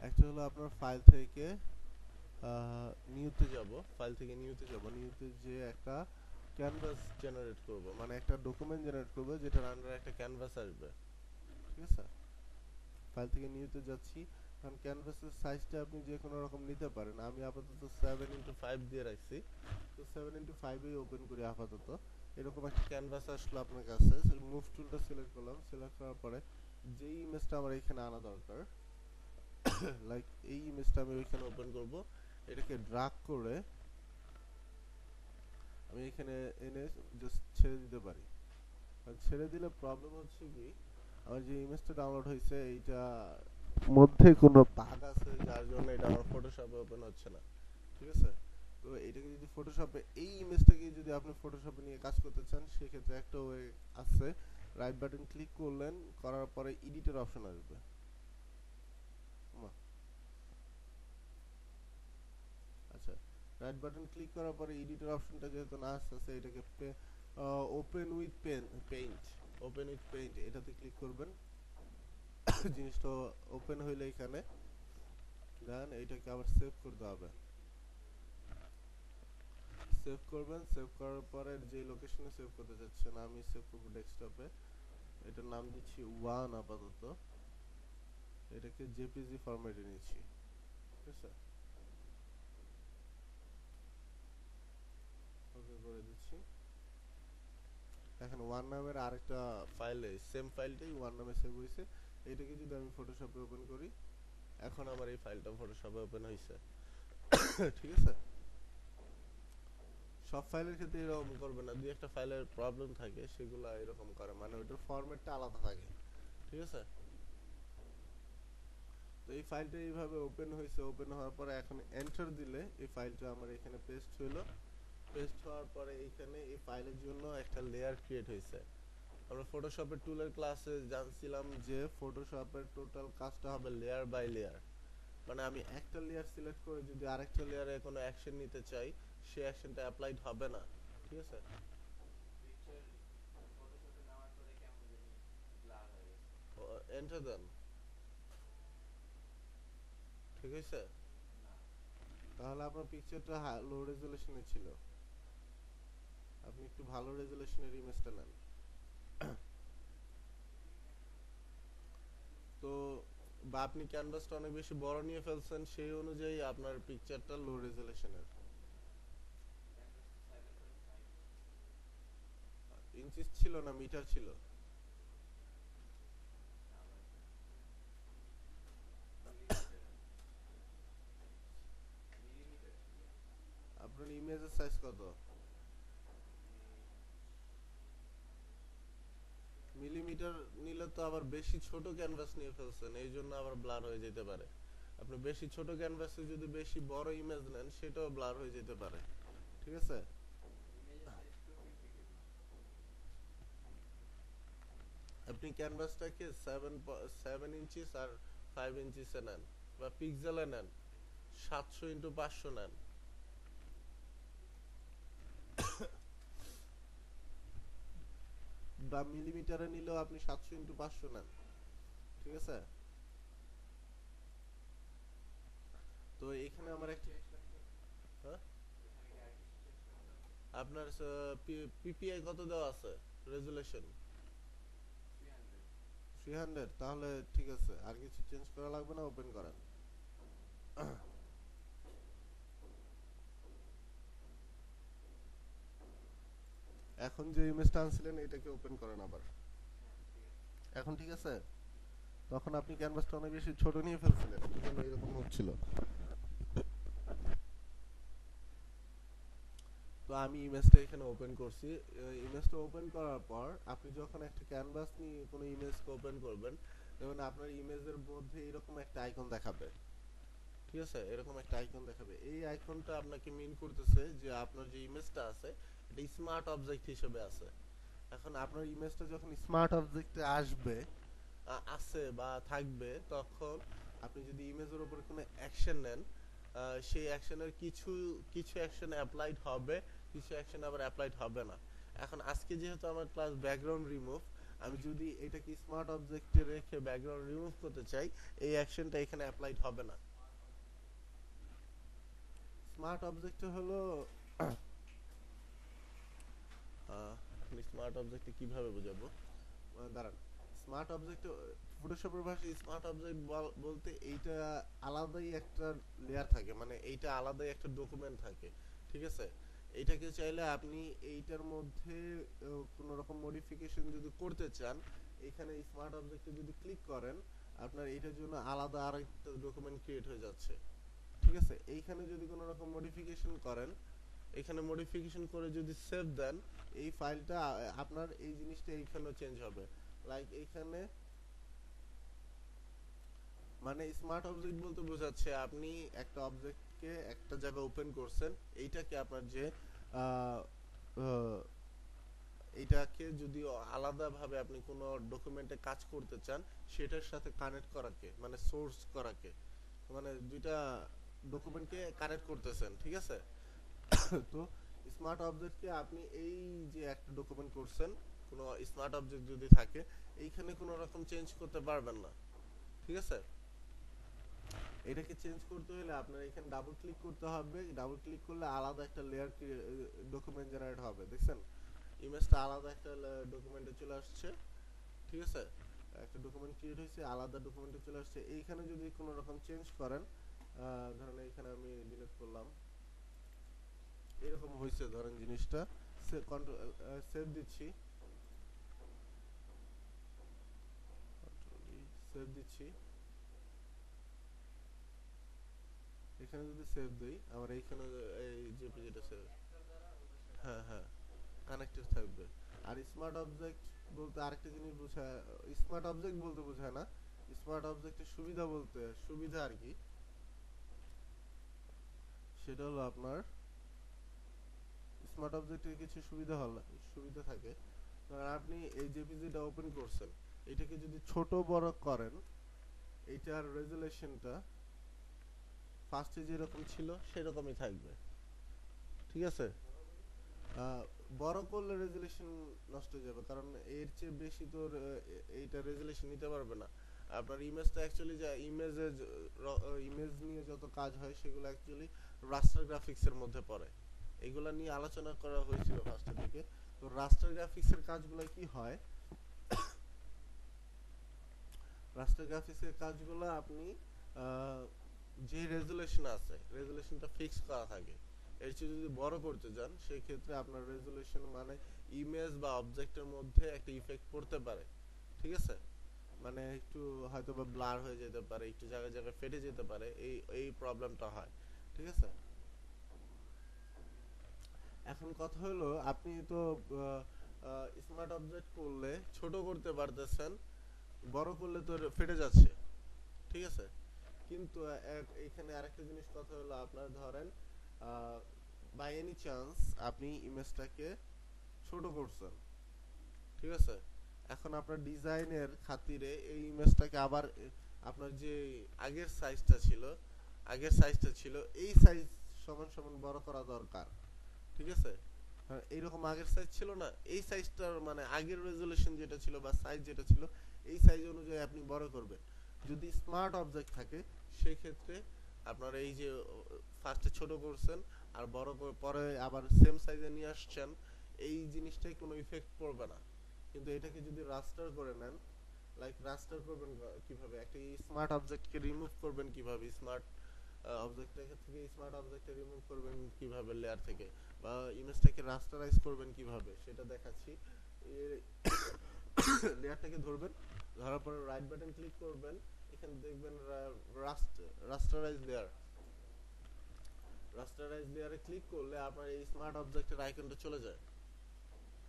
একটা হলো আপনার ফাইল থেকে নিউতে যাব, ফাইল থেকে নিউতে যাব, নিউতে যে একটা ক্যানভাস জেনারেট করব, মানে একটা ডকুমেন্ট জেনারেট করব যেটার আন্ডারে একটা ক্যানভাস আসবে। ঠিক আছে, ফাইল থেকে নিউতে যাচ্ছি। কারণ ক্যানভাসের সাইজটা আপনি যে কোনো রকম নিতে পারেন, আমি আপাতত 7x5 দিয়ে রাখছি। তো 7x5 ওপেন করি আপাতত। এরকম একটা ক্যানভাস আসলো আপনার কাছে, মুভ টুলটা সিলেক্ট করলাম, সিলেক্ট করার পরে যেই ইমেজটা আমার এখানে আনা দরকার, লাইক এই ইমেজটা আমি ওইখানে ওপেন করব। এটাকে ড্রাগ করে আমি এখানে এনে জাস্ট ছেড়ে দিতে পারি। আর ছেড়ে দিলে প্রবলেম হচ্ছে কি, আমার যে ইমেজটা ডাউনলোড হয়েছে এইটা মধ্যে কোনো বাগ আছে যার জন্য এটা আমার ফটোশপে ওপেন হচ্ছে না। ঠিক আছে, তো এটাকে যদি ফটোশপে এই ইমেজটাকে যদি আপনি ফটোশপে নিয়ে কাজ করতে চান, সেক্ষেত্রে একটা ওয়ে আছে। রাইট বাটন ক্লিক করলেন, করার পরে এডিটর অপশন আসবে। আচ্ছা, রাইট বাটন ক্লিক করার পরে এডিটর অপশনটা যেহেতু না আসতেছে, এটাকে open with paint, open with paint এটাতে ক্লিক করবেন। জিনিসটা ওপেন হইলে এখানে দেন এইটাকে আবার সেভ করতে হবে। সেভ করবেন, সেভ করার পরে যে লোকেশনে সেভ করতে যাচ্ছেন, আমি সেভ করব ডেস্কটপে। এটার নাম দিচ্ছি ওয়ান আপাতত। এটাকে জেপিজি ফরম্যাটে নিচ্ছি। ঠিক আছে, ওকে করে দিচ্ছি। এখন ওয়ান নামের আরেকটা ফাইলে, সেম ফাইলটাই ওয়ান নামে সেভ হয়েছে। এটাকে যদি আমি ফটোশপে ওপেন করি, এখন আমার এই ফাইলটা ফটোশপে ওপেন হয়েছে। ঠিক আছে, সব ফাইলের ক্ষেত্রে এরকম করবে না, দুই একটা ফাইলের প্রবলেম থাকে, সেগুলো এরকম করে, মানে ওইটার ফরম্যাটটা আলাদা থাকে। ঠিক আছে, তো এই ফাইলটা এইভাবে ওপেন হয়েছে। ওপেন হওয়ার পরে এখন এন্টার দিলে এই ফাইলটা আমার এখানে পেস্ট হইলো। পেস্ট হওয়ার পরে এখানে এই ফাইলের জন্য একটা লেয়ার ক্রিয়েট হয়েছে। আমরা ফটোশপের টুলের ক্লাসে জানছিলাম যে ফটোশপের টোটাল কাজটা হবে লেয়ার বাই লেয়ার। মানে আমি একটা লেয়ার সিলেক্ট করে যদি আরেকটা লেয়ারে কোনো অ্যাকশন নিতে চাই, সেই অ্যাকশনটা অ্যাপ্লাইড হবে না। ঠিক আছে, এন্টার দেন। ঠিক আছে, তাহলে আপনার পিকচারটা লো রেজুলেশনে ছিল। আপনি একটু ভালো রেজুলেশনের ইমেজটা নেন। তো বা আপনি ক্যানভাসটা অনেক বেশি বড় নিয়ে ফেলছেন, সেই অনুযায়ী আপনার পিকচারটা লো রেজুলেশনের। ইঞ্চিস ছিল না, মিটার ছিল। আপনার ইমেজের সাইজ কত? মিলিমিটার নিলে তো আবার বেশি ছোট ক্যানভাস নিয়ে ফেলছেন, এই জন্য আবার ব্লার হয়ে যেতে পারে। আপনি বেশি ছোট ক্যানভাসে যদি বেশি বড় ইমেজ নেন, সেটাও ব্লার হয়ে যেতে পারে। ঠিক আছে, আপনি ক্যানভাসটাকে 7 ইঞ্চিস আর 5 ইঞ্চিসে নেন, বা পিক্সেলে নেন, 700x500 নেন। বা মিলিমিটারে নিলেও আপনি 700x500 নেন। ঠিক আছে, তো এখানে আমার একটা, হ্যাঁ, আপনার পিপিআই কত দেওয়া আছে রেজুলেশন? 300, তাহলে ঠিক আছে, আর কিছু চেঞ্জ করা লাগবে না, ওপেন করেন। এখন যে ইমেজটা আনছিলেন এটাকে ওপেন করেন আবার। এখন ঠিক আছে, তখন আপনি ক্যানভাসটা অনেক বেশি ছোট নিয়ে ফেলছিলেন, এজন্য এরকম হচ্ছিল। তো আমি ইমেজটা এখানে ওপেন করছি। ইমেজটা ওপেন করার পর আপনি যখন একটা ক্যানভাস নিয়ে কোনো ইমেজকে ওপেন করবেন, যেমন আপনার ইমেজের মধ্যে এরকম একটা আইকন দেখাবে। ঠিক আছে, এরকম একটা আইকন দেখাবে। এই আইকনটা আপনাকে মিন করতেছে যে আপনার যে ইমেজটা আছে এটা স্মার্ট অবজেক্ট হিসেবে আছে। এখন আপনার ইমেজটা যখন স্মার্ট অবজেক্টে আসবে, আছে বা থাকবে, তখন আপনি যদি ইমেজের উপরে কোনো অ্যাকশন নেন, সেই অ্যাকশনের কিছু কিছু অ্যাকশন অ্যাপ্লাইড হবে, কিছু অ্যাকশন আবার অ্যাপ্লাইড হবে না। এখন আজকে যেহেতু আমার ক্লাস ব্যাকগ্রাউন্ড রিমুভ, আমি যদি এটাকে স্মার্ট অবজেক্টে রেখে ব্যাকগ্রাউন্ড রিমুভ করতে চাই, এই অ্যাকশনটা এখানে অ্যাপ্লাইড হবে না। স্মার্ট অবজেক্ট হলো স্মার্ট অবজেক্টে কিভাবে বোঝাবো, দাঁড়ান। স্মার্ট অবজেক্ট ফটোশপের ভাষায় স্মার্ট অবজেক্ট বলতে এইটা আলাদাই একটা লেয়ার থাকে, মানে এইটা আলাদাই একটা ডকুমেন্ট থাকে, ঠিক আছে। এইটাকে চাইলে আপনি এইটার মধ্যে কোনো রকম মডিফিকেশন যদি করতে চান, এখানে স্মার্ট অবজেক্টে যদি ক্লিক করেন, আপনার এইটার জন্য আলাদা আরেকটা ডকুমেন্ট ক্রিয়েট হয়ে যাচ্ছে, ঠিক আছে। এইখানে যদি কোনো রকম মডিফিকেশন করেন, এখানে মডিফিকেশন করে যদি সেভ দেন, এই ফাইলটা আপনার এই জিনিসটা এইখানেও চেঞ্জ হবে। লাইক এইখানে মানে স্মার্ট অবজেক্ট বলতে বোঝাচ্ছে আপনি একটা অবজেক্টকে একটা জায়গায় ওপেন করছেন, এইটাকে আপনার যে এইটাকে যদি আলাদাভাবে আপনি কোনো ডকুমেন্টে কাজ করতে চান, সেটার সাথে কানেক্ট করাকে, মানে সোর্স করাকে, মানে দুইটা ডকুমেন্টকে কানেক্ট করতেছেন, ঠিক আছে। তো স্মার্ট অবজেক্টকে আপনি এই যে একটা ডকুমেন্ট করছেন, কোনো স্মার্ট অবজেক্ট যদি থাকে, এইখানে কোনো রকম চেঞ্জ করতে পারবেন না, ঠিক আছে। এটাকে চেঞ্জ করতে হলে আপনার এখানে ডাবল ক্লিক করতে হবে। ডাবল ক্লিক করলে আলাদা একটা লেয়ার ডকুমেন্ট জেনারেট হবে, দেখছেন ইমেজটা আলাদা একটা ডকুমেন্টে চলে আসছে, ঠিক আছে। একটা ডকুমেন্ট ক্রিয়েট হয়েছে, আলাদা ডকুমেন্টে চলে আসছে। এইখানে যদি কোনো রকম চেঞ্জ করেন, ধরেন এইখানে আমি ডিলিট করলাম, এরকম হয়েছে ধরেন জিনিসটা, সেভ দিচ্ছি, সেভ দিচ্ছি। এখানে যদি সেভ দেই, আমার এইখানে এই জেপিজিটা সেভ, হ্যাঁ হ্যাঁ কানেক্টেড থাকবে। আর স্মার্ট অবজেক্ট বলতে আরেকটা জিনিস বোঝায়, স্মার্ট অবজেক্ট বলতে বোঝায় না, স্মার্ট অবজেক্টের সুবিধা বলতে, সুবিধা আর কি, সেটা হলো আপনার স্মার্ট অবজেক্টের কিছু সুবিধা হল, সুবিধা থাকে। কারণ আপনি এই জেপিজিটা ওপেন করছেন, এটাকে যদি ছোট বড় করেন, এইটার রেজুলেশনটা ফার্স্টে যেরকম ছিল সেরকমই থাকবে, ঠিক আছে। বড় করলে রেজুলেশন নষ্ট হয়ে যাবে, কারণ এর চেয়ে বেশি তো এইটা রেজুলেশন নিতে পারবে না। আপনার ইমেজটা অ্যাকচুয়ালি যা ইমেজে, ইমেজ নিয়ে যত কাজ হয় সেগুলো অ্যাকচুয়ালি রাস্টার গ্রাফিক্সের মধ্যে পড়ে। এগুলা নিয়ে আলোচনা করা হয়েছিল ফার্স্টের দিকে। তো রাস্টার গ্রাফিক্সের কাজগুলো কি হয়, রাস্টার গ্রাফিক্সের কাজগুলো আপনি যে রেজুলেশন আছে, রেজুলেশনটা ফিক্স করা থাকে। এর চেয়ে যদি বড় করতে যান, সেই ক্ষেত্রে আপনার রেজুলেশন মানে ইমেজ বা অবজেক্টের মধ্যে একটা ইফেক্ট পড়তে পারে, ঠিক আছে। মানে একটু হয়তো বা ব্লার হয়ে যেতে পারে, একটু জায়গায় জায়গায় ফেটে যেতে পারে, এই এই প্রবলেমটা হয়, ঠিক আছে। এখন কথা হলো, আপনি তো স্মার্ট অবজেক্ট করলে ছোট করতে পারতেছেন, বড় করলে তো ফেটে যাচ্ছে, ঠিক আছে। কিন্তু এখানে আরেকটা জিনিস কথা হলো, আপনার ধরেন বাই এনি চান্স আপনি ইমেজটাকে ছোট করছেন, ঠিক আছে। এখন আপনার ডিজাইনের খাতিরে এই ইমেজটাকে আবার আপনার যে আগের সাইজটা ছিল, আগের সাইজটা ছিল এই সাইজ সমান সমান বড় করা দরকার, ঠিক আছে। হ্যাঁ, এইরকম আগের সাইজ ছিল না, এই সাইজটার মানে আগের রেজুলেশন যেটা ছিল বা সাইজ যেটা ছিল, এই সাইজ অনুযায়ী আপনি বড় করবেন। যদি স্মার্ট অবজেক্ট থাকে, সেই ক্ষেত্রে আপনার এই যে ফার্স্টে ছোট করছেন আর বড় করে পরে আবার সেম সাইজে নিয়ে আসছেন, এই জিনিসটাই কোনো ইফেক্ট পড়বে না। কিন্তু এটাকে যদি রাস্টার করে নেন, লাইক রাস্টার করবেন কিভাবে, একটা স্মার্ট অবজেক্টকে রিমুভ করবেন কিভাবে, স্মার্ট অবজেক্টটাকে থেকে স্মার্ট অবজেক্টে রিমুভ করবেন কিভাবে লেয়ার থেকে, বা ইমেজটাকে রাস্টারাইজ করবেন কিভাবে, সেটা দেখাচ্ছি। লেয়ারটাকে ধরবেন, ধরার পরে রাইট বাটন ক্লিক করবেন, এখানে দেখবেন রাস্টারাইজ লেয়ার, রাস্টারাইজ লেয়ারে ক্লিক করলে আপনার এই স্মার্ট অবজেক্টের আইকনটা চলে যায়।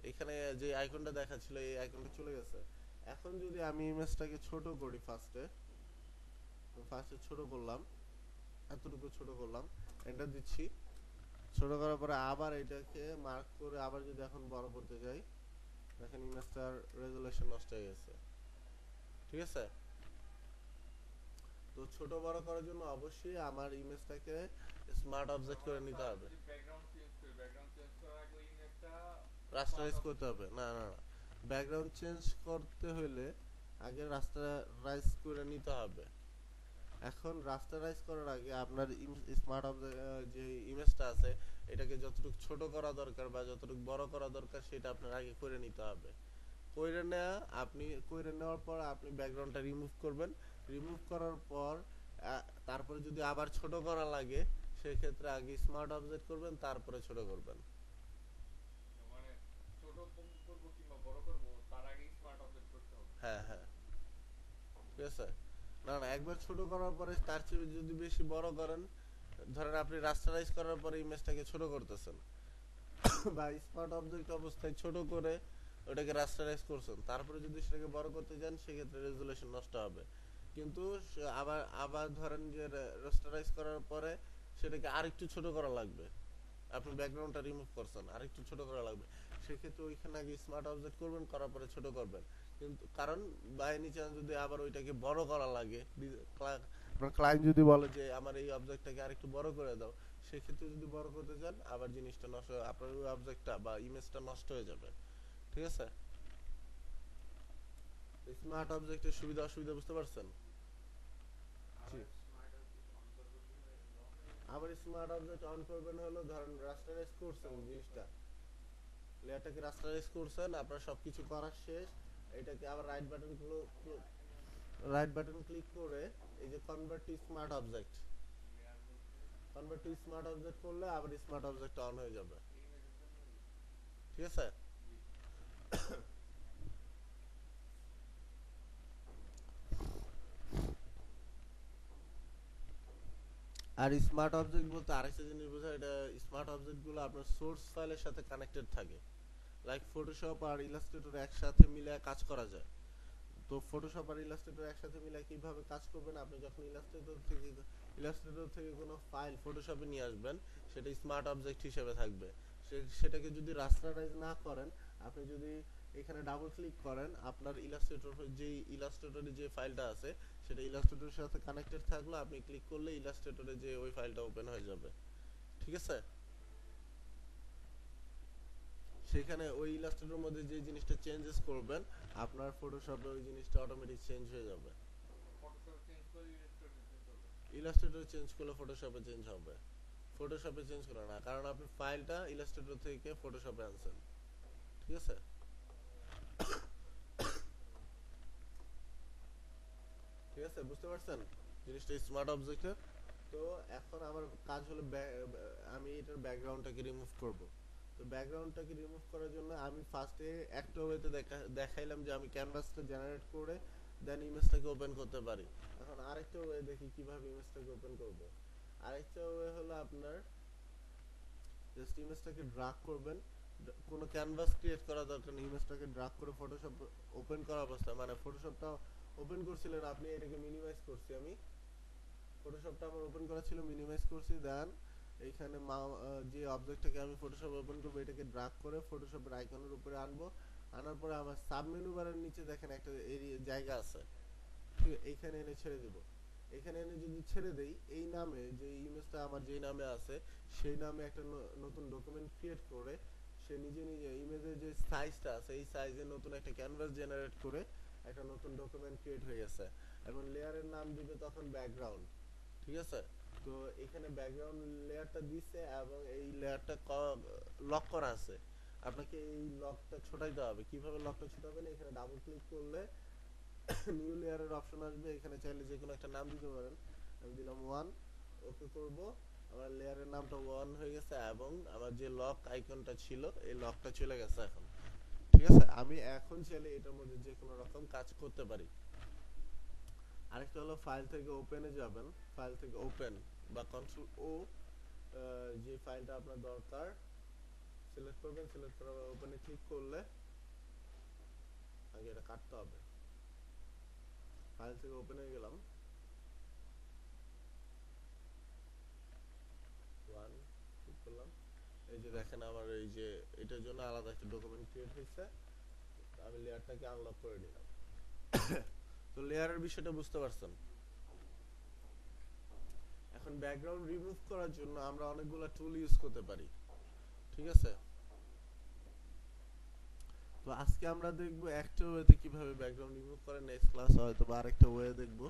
এখানে যে আইকনটা দেখাচ্ছিল এই আইকনটা চলে গেছে। এখন যদি আমি ইমেজটাকে ছোট করি, ফার্স্টে ছোট করলাম, এতটুকু ছোট করলাম, এন্টার দিচ্ছি। ছোট করার পরে আবার এটাকে মার্ক করে আবার যদি এখন বড় করতে যাই, দেখেন ইমেজটার রেজুলেশন নষ্ট হয়ে গেছে, ঠিক আছে। তো ছোট বড় করার জন্য অবশ্যই আমার ইমেজটাকে স্মার্ট অবজেক্ট করে নিতে হবে, রাস্টারাইজ করতে হবে। না না না, ব্যাকগ্রাউন্ড চেঞ্জ করতে হলে আগে রাস্টারাইজ করে নিতে হবে। এখন রাস্টারাইজ করার আগে আপনার স্মার্ট অবজেক্ট যে ইমেজটা আছে এটাকে যতটুকু ছোট করা দরকার বা যতটুকু বড় করা দরকার সেটা আপনার আগে করে নিতে হবে। করে নেওয়ার পর আপনি ব্যাকগ্রাউন্ডটা রিমুভ করবেন। রিমুভ করার পর তারপরে যদি আবার ছোট করা লাগে সেই ক্ষেত্রে আগে স্মার্ট অবজেক্ট করবেন তারপরে ছোট করবেন। মানে ছোট করব কিংবা বড় করব তার আগে স্মার্ট অবজেক্ট করতে হবে। হ্যাঁ হ্যাঁ, ঠিক আছে। না না, একবার ছোট করার পরে তার চেয়ে যদি বেশি বড় করেন, ধরেন আপনি রাস্টারাইজ করার পরে ইমেজটাকে ছোট করতেছেন বা স্মার্ট অবজেক্ট অবস্থায় ছোট করে ওটাকে রাস্টারাইজ করছেন, তারপরে যদি সেটাকে বড় করতে যান সেক্ষেত্রে রেজুলেশন নষ্ট হবে। কিন্তু আবার আবার ধরেন যে রাস্টারাইজ করার পরে সেটাকে আরেকটু ছোট করা লাগবে, আপনি ব্যাকগ্রাউন্ডটা রিমুভ করছেন আরেকটু ছোট করা লাগবে, সেক্ষেত্রে ওইখানে আগে স্মার্ট অবজেক্ট করবেন, করার পরে ছোট করবেন। কিন্তু কারণ বাই এনি চান্স যদি আবার ওইটাকে বড় করা লাগে, আপনার ক্লায়েন্ট যদি বলে যে আমার এই অবজেক্টটাকে আরেকটু বড় করে দাও, সেক্ষেত্রে যদি বড় করতে চান আবার জিনিসটা নষ্ট, আপনার ওই অবজেক্টটা বা ইমেজটা নষ্ট হয়ে যাবে। ঠিক আছে, স্মার্ট অবজেক্টের সুবিধা অসুবিধা বুঝতে পারছেন? জি। আবার স্মার্ট অবজেক্ট অন করবেন হলো ধরেন রাস্টারাইজ করছেন জিনিসটা, লেয়ারটাকে রাস্টারাইজ করছেন, আপনার সবকিছু করা শেষ, এটাকে আবার রাইট বাটন ক্লিক করে এই যে কনভার্ট টু স্মার্ট অবজেক্ট করলে আবার স্মার্ট অবজেক্ট অন হয়ে যাবে। ঠিক আছে, আর স্মার্ট অবজেক্ট বলতে আরেকটা জিনিস বোঝায়, এটা স্মার্ট অবজেক্ট গুলো আপনার সোর্স ফাইলের সাথে কানেক্টেড থাকে। লাইক ফটোশপ আর ইলাস্ট্রেটর একসাথে মিলে কাজ করা যায়। তো ফটোশপ আর ইলাস্ট্রেটর একসাথে মিলে কিভাবে কাজ করবেন, আপনি যখন ইলাস্ট্রেটর থেকে কোনো ফাইল ফটোশপে নিয়ে আসবেন, সেটা স্মার্ট অবজেক্ট হিসেবে থাকবে। সেটাকে যদি রাস্টারাইজ না করেন, আপনি যদি এখানে ডাবল ক্লিক করেন, আপনার ইলাস্ট্রেটরে যে ফাইলটা আছে সেটা ইলাস্ট্রেটরের সাথে কানেক্টেড থাকলো, আপনি ক্লিক করলে ইলাস্ট্রেটরে যে ওই ফাইলটা ওপেন হয়ে যাবে। ঠিক আছে, সেখানে ওই ইলাস্ট্রেটরের মধ্যে যে জিনিসটা চেঞ্জেস করবেন আপনার ফটোশপে ওই জিনিসটা অটোমেটিক চেঞ্জ হয়ে যাবে। ফটোশপ চেঞ্জ করে ইলাস্ট্রেটর চেঞ্জ হবে। ইলাস্ট্রেটর চেঞ্জ করলে ফটোশপে চেঞ্জ হবে, ফটোশপে চেঞ্জ করে না, কারণ আপনি ফাইলটা ইলাস্ট্রেটর থেকে ফটোশপে আনছেন। ঠিক আছে, ঠিক আছে, বুঝতে পারছেন জিনিসটা স্মার্ট অবজেক্টের। তো এখন আমার কাজ হলো আমি এটার ব্যাকগ্রাউন্ডটাকে রিমুভ করব। তো ব্যাকগ্রাউন্ডটাকে রিমুভ করার জন্য আমি ফার্স্টে একটা ওয়েতে দেখাইলাম যে আমি ক্যানভাসটা জেনারেট করে দেন ইমেজটাকে ওপেন করতে পারি। এখন আরেকটা ওয়ে দেখি কিভাবে ইমেজটাকে ওপেন করব। আরেকটা ওয়ে হলো আপনার জাস্ট ইমেজটাকে ড্র্যাগ করবেন, কোনো ক্যানভাস ক্রিয়েট করা দরকার নেই, ইমেজটাকে ড্র্যাগ করে ফটোশপ ওপেন করা অবস্থায়, মানে ফটোশপটা ওপেন করছিলেন আপনি, এটাকে মিনিমাইজ করছি আমি, ফটোশপটা আমার ওপেন করা ছিল, মিনিমাইজ করছি, দেন এইখানে যে অবজেক্টটাকে আমি ফটোশপ ওপেন করবো এটাকে ড্র্যাগ করে ফটোশপের আইকনের উপরে আনবো। আনার পরে আমার সাব মেনু বারের নিচে দেখেন একটা এরিয়া জায়গা আছে, ঠিক আছে, এইখানে এনে ছেড়ে দিব। এখানে এনে যদি ছেড়ে দেই, এই নামে যে ইমেজটা আমার যেই নামে আছে সেই নামে একটা নতুন ডকুমেন্ট ক্রিয়েট করে সে নিজে নিজে ইমেজের যে সাইজটা আছে এই সাইজে নতুন একটা ক্যানভাস জেনারেট করে একটা নতুন ডকুমেন্ট ক্রিয়েট হয়ে গেছে। এখন লেয়ারের নাম দিবে তখন ব্যাকগ্রাউন্ড। ঠিক আছে, তো এখানে ব্যাকগ্রাউন্ড লেয়ারটা দিছে এবং এই লেয়ারটা লক করা আছে, আপনাকে এই লকটা ছোটাইতে হবে। কিভাবে লকটা ছোটাবেন, এখানে ডাবল ক্লিক করলে নিউ লেয়ারের অপশন আসবে, এখানে চাইলে যে কোনো একটা নাম দিতে পারেন, আমি দিলাম 1, ওকে করব। আমার লেয়ারের নামটা 1 হয়ে গেছে এবং আমার যে লক আইকনটা ছিল এই লকটা চলে গেছে এখন। ঠিক আছে, আমি এখন চাইলে এটার মধ্যে যে কোনো রকম কাজ করতে পারি। আরেকটা হলো ফাইল থেকে ওপেনে যাবেন, ফাইল থেকে ওপেন বা কন্ট্রোল ও, যে ফাইলটা আপনার দরকার সিলেক্ট করবেন, সিলেক্ট করার পর ওপেনে ক্লিক করলে আগে এটা কাটতে হবে। ফাইল থেকে ওপেন হয়ে গেলাম, 1 ক্লিক করলাম, এই যে দেখেন আমার এই যে এটার জন্য আলাদা একটা ডকুমেন্ট ক্রিয়েট হয়েছে, আমি লেয়ারটাকে আনলক করে নিলাম। তো লেয়ারের বিষয়টা বুঝতে পারছেন। এখন ব্যাকগ্রাউন্ড রিমুভ করার জন্য আমরা অনেকগুলো টুল ইউজ করতে পারি। ঠিক আছে, তো আজকে আমরা দেখব একটা ওয়েতে কিভাবে ব্যাকগ্রাউন্ড রিমুভ করে, নেক্সট ক্লাসে হয়তো বা আরেকটা ওয়ে দেখব।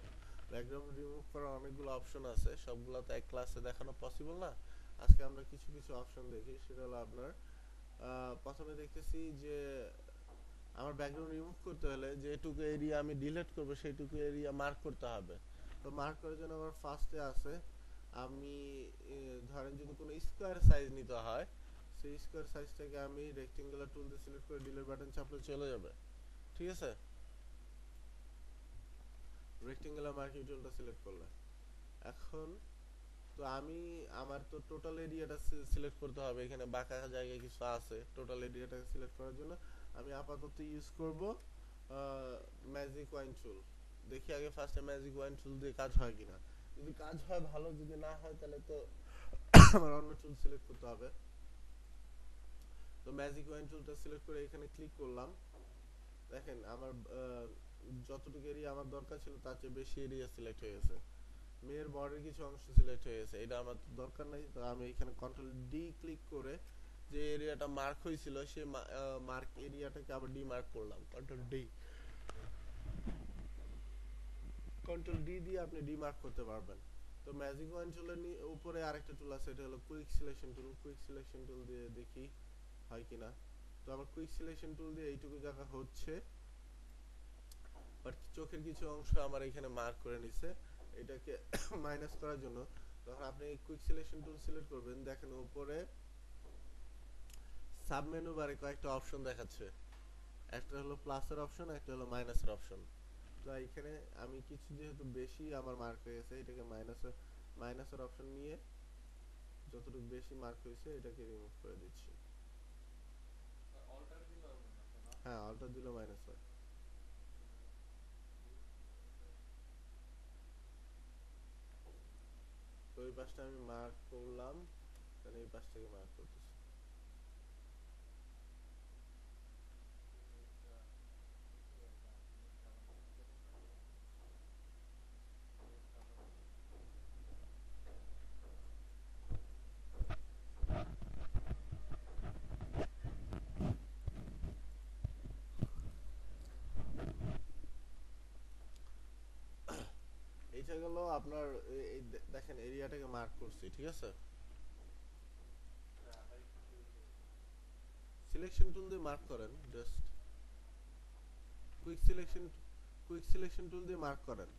ব্যাকগ্রাউন্ড রিমুভ করার অনেকগুলো অপশন আছে, সবগুলো তো এক ক্লাসে দেখানো পসিবল না। আজকে আমরা কিছু কিছু অপশন দেখি। সেটা হলো আপনার প্রথমে দেখতেছি যে আমার ব্যাকগ্রাউন্ড রিমুভ করতে হলে যেটুকু এরিয়া আমি ডিলিট করব সেইটুকু এরিয়া মার্ক করতে হবে। তো মার্ক করার জন্য আমার ফার্স্টে আছে আমি ধরেন যদি কোনো স্কোয়ার সাইজ নিতে হয়, সেই স্কোয়ার সাইজটাকে আমি রেক্টেঙ্গুলার টুল দিয়ে সিলেক্ট করে ডিলিট বাটন চাপলে চলে যাবে। ঠিক আছে, রেক্টেঙ্গুলার মার্কিং টুলটা সিলেক্ট করলে এখন তো আমি আমার তো টোটাল এরিয়াটা সিলেক্ট করতে হবে। এখানে বাঁকা জায়গায় কিছু আছে, টোটাল এরিয়াটাকে সিলেক্ট করার জন্য আমি আপাতত ইউজ করব ম্যাজিক ওয়াইন টুল। দেখি আগে ফার্স্টে ম্যাজিক ওয়াইন টুল দিয়ে কাজ হয় কিনা। যদি কাজ হয় ভালো, যদি না হয় তাহলে তো আমার অন্য টুল সিলেক্ট করতে হবে। তো ম্যাজিক ওয়াইন টুলটা সিলেক্ট করে এখানে ক্লিক করলাম। দেখেন আমার যতটুকু এরিয়া আমার দরকার ছিল তার চেয়ে বেশি এরিয়া সিলেক্ট হয়ে গেছে। মেয়ের বডির কিছু অংশ সিলেক্ট হয়ে গেছে, এটা আমার দরকার নাই। তো আমি এখানে কন্ট্রোল ডি ক্লিক করে যে এরিয়াটা মার্ক হয়েছিল সেই মার্ক এরিয়াটাকে আবার ডি মার্ক করলাম। কন্ট্রোল ডি দিয়ে আপনি ডি মার্ক করতে পারবেন। তো ম্যাজিক ওয়ান টুলের উপরে আরেকটা টুল আছে, এটা হলো quick selection tool. Quick selection tool দিয়ে দেখি হয় কিনা। তো আমার কুইক সিলেকশন টুল দিয়ে এইটুকু জায়গা হচ্ছে, বাট চোখের কিছু অংশ আমার এখানে মার্ক করে নিছে। এটাকে মাইনাস করার জন্য যখন আপনি কুইক সিলেকশন টুল সিলেক্ট করবেন, দেখেন উপরে সাব মেনু বারে কয়েকটা অপশন দেখাচ্ছে। একটা হলো প্লাসের অপশন, একটা হলো মাইনাসের অপশন। তো এখানে আমি কিছু যেহেতু বেশি আমার মার্ক হয়ে গেছে, এটাকে মাইনাসের অপশন নিয়ে যতটুকু বেশি মার্ক হয়েছে এটাকে রিমুভ করে দিচ্ছি। অল্টার দিলে হবে না তো না? হ্যাঁ, অল্টার দিলে মাইনাস হয়। তো এই পাশটা আমি মার্ক করলাম, তাহলে এই পাশটাকে মার্ক করতেছি। এইটা গেল আপনার এই দেখেন এরিয়াটাকে মার্ক করছি। ঠিক আছে, সিলেকশন টুল দিয়ে মার্ক করেন। জাস্ট কুইক সিলেকশন টুল দিয়ে মার্ক করেন।